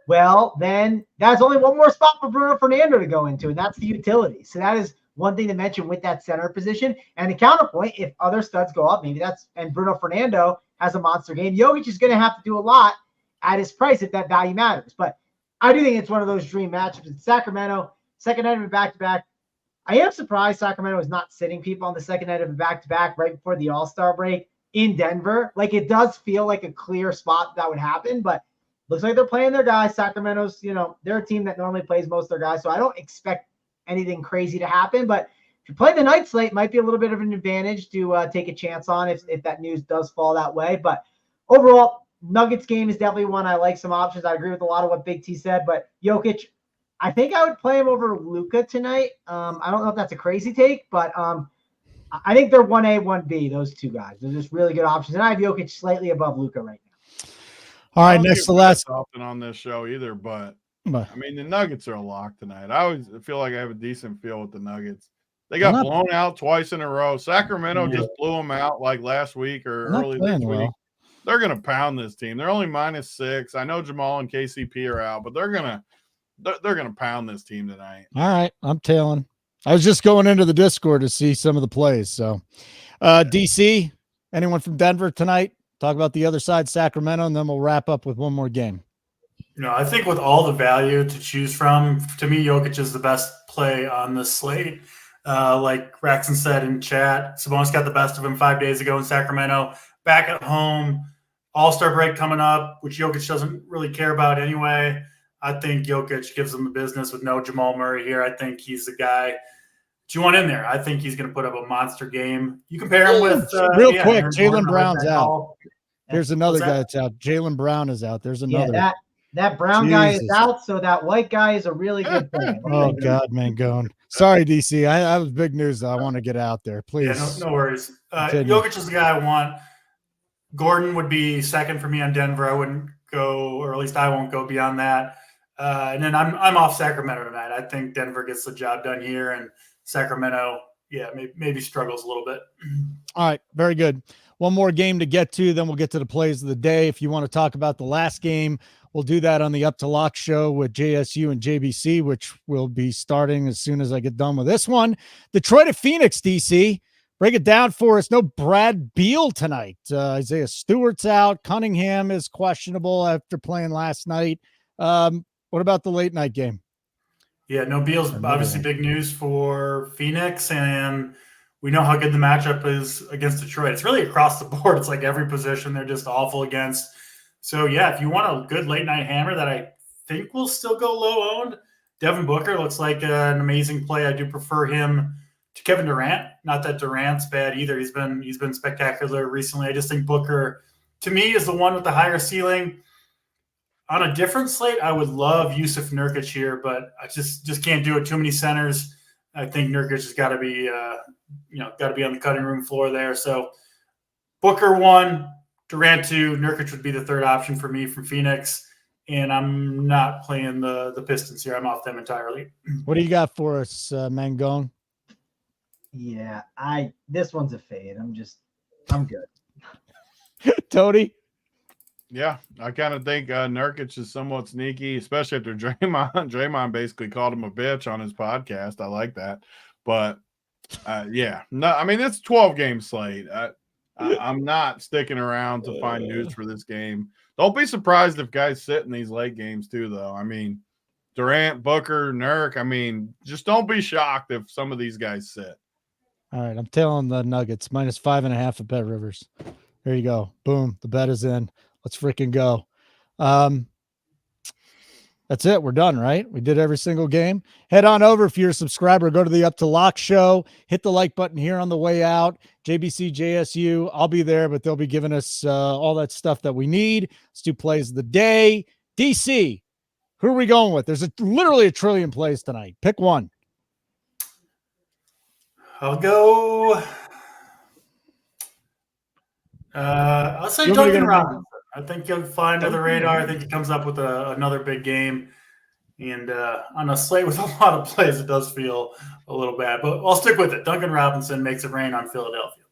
well, then that's only one more spot for Bruno Fernando to go into, and that's the utility. So that is one thing to mention with that center position. And the counterpoint, if other studs go up, and Bruno Fernando has a monster game, Jokic is going to have to do a lot at his price if that value matters. But I do think it's one of those dream matchups. It's Sacramento, second night of a back-to-back. I am surprised Sacramento is not sitting people on the second night of a back-to-back right before the All-Star break in Denver. Like, it does feel like a clear spot that would happen, but looks like they're playing their guys. Sacramento's, they're a team that normally plays most of their guys, so I don't expect anything crazy to happen. But if you play the night slate, it might be a little bit of an advantage to take a chance on if that news does fall that way. But overall, Nuggets game is definitely one I like some options. I agree with a lot of what Big T said, but Jokic, I think I would play him over Luka tonight. I don't know if that's a crazy take, but I think they're 1A, 1B, those two guys. They're just really good options. And I have Jokic slightly above Luka right now. All right, next to last. Often on this show either, but I mean, the Nuggets are a lock tonight. I always feel like I have a decent feel with the Nuggets. They got blown out twice in a row. Sacramento just blew them out like last week or early this week. Well. They're going to pound this team. They're only -6. I know Jamal and KCP are out, but they're going to pound this team tonight. All right, I'm tailing. I was just going into the Discord to see some of the plays. So, DC, anyone from Denver tonight? Talk about the other side, Sacramento, and then we'll wrap up with one more game. I think with all the value to choose from, to me, Jokic is the best play on the slate. Like Raxon said in chat, Sabonis got the best of him 5 days ago in Sacramento. Back at home, All-Star break coming up, which Jokic doesn't really care about anyway. I think Jokic gives them the business with no Jamal Murray here. I think he's the guy that you want in there. I think he's going to put up a monster game. You compare him with real quick, Jaylen Brown's out. Here's another guy that's out. Jaylen Brown is out. There's another. Yeah, that Brown guy is out, so that white guy is a really good thing. Oh, God, Mangone. Sorry, DC. I was big news that I want to get out there. Please. Yeah, no worries. Jokic is the guy I want. Gordon would be second for me on Denver. I wouldn't go, or at least I won't go beyond that. And then I'm off Sacramento tonight. I think Denver gets the job done here, and Sacramento, maybe struggles a little bit. All right, very good. One more game to get to, then we'll get to the plays of the day. If you want to talk about the last game, we'll do that on the Up to Lock show with JSU and JBC, which will be starting as soon as I get done with this one. Detroit at Phoenix, DC. Break it down for us. No Brad Beal tonight. Isaiah Stewart's out. Cunningham is questionable after playing last night. What about the late night game? Yeah, no Beal's obviously big news for Phoenix, and we know how good the matchup is against Detroit. It's really across the board. It's like every position they're just awful against. So, yeah, if you want a good late night hammer that I think will still go low owned, Devin Booker looks like an amazing play. I do prefer him to Kevin Durant. Not that Durant's bad either. He's been spectacular recently. I just think Booker, to me, is the one with the higher ceiling. On a different slate, I would love Yusuf Nurkic here, but I just can't do it. Too many centers. I think Nurkic has got to be, got to be on the cutting room floor there. So Booker 1, Durant 2, Nurkic would be the third option for me from Phoenix. and I'm not playing the Pistons here. I'm off them entirely. What do you got for us, Mangone? Yeah, this one's a fade. I'm good. Tony? Yeah, I kind of think Nurkic is somewhat sneaky, especially after Draymond. Draymond basically called him a bitch on his podcast. I like that. But, yeah. No, I mean, it's a 12-game slate. I'm not sticking around to find news for this game. Don't be surprised if guys sit in these late games too, though. I mean, Durant, Booker, Nurk. I mean, just don't be shocked if some of these guys sit. All right, I'm tailing the Nuggets, -5.5 at Bet Rivers. There you go. Boom. The bet is in. Let's freaking go. That's it. We're done, right? We did every single game. Head on over if you're a subscriber. Go to the Up to Lock show. Hit the like button here on the way out. JBC, JSU. I'll be there, but they'll be giving us all that stuff that we need. Let's do plays of the day. DC, who are we going with? There's literally a trillion plays tonight. Pick one. I'll go. I'll say Duncan Robinson. I think he'll fly under the radar. I think he comes up with another big game. And on a slate with a lot of plays, it does feel a little bad. But I'll stick with it. Duncan Robinson makes it rain on Philadelphia.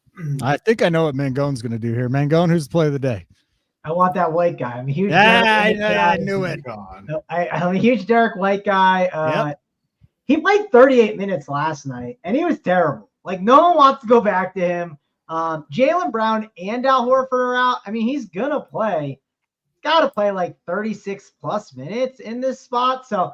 I think I know what Mangone's going to do here. Mangone, who's the play of the day? I want that White guy. I'm a huge. I knew it. I'm a huge Derek White guy. He played 38 minutes last night, and he was terrible. Like, no one wants to go back to him. Jaylen Brown and Al Horford are out. I mean, he's going to play. He's got to play like 36 plus minutes in this spot. So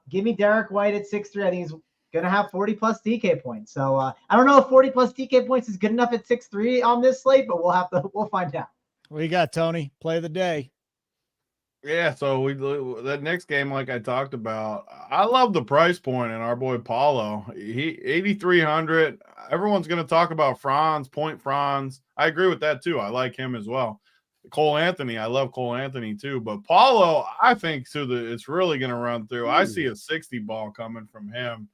give me Derek White at 6'3". I think he's going to have 40 plus DK points. So I don't know if 40 plus DK points is good enough at 6'3" on this slate, but we'll find out. What you got, Tony? Play of the day. Yeah, so that next game, like I talked about, I love the price point in our boy Paulo. He 8,300. Everyone's going to talk about Point Franz. I agree with that too. I like him as well. Cole Anthony, I love Cole Anthony too. But Paulo, I think it's really going to run through. I see a 60 ball coming from him.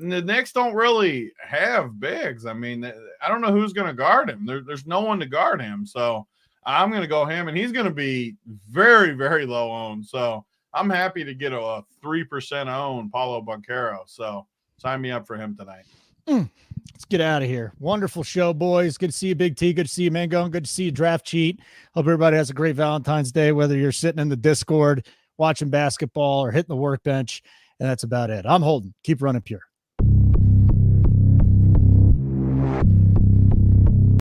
The Knicks don't really have bigs. I mean, I don't know who's going to guard him. There's no one to guard him. So I'm going to go him, and he's going to be very, very low owned. So I'm happy to get a 3% own Paulo Banchero. So sign me up for him tonight. Let's get out of here. Wonderful show, boys. Good to see you, Big T. Good to see you, Mangone. Good to see you, Draft Cheat. Hope everybody has a great Valentine's Day, whether you're sitting in the Discord watching basketball or hitting the workbench. And that's about it. I'm Holden. Keep running pure.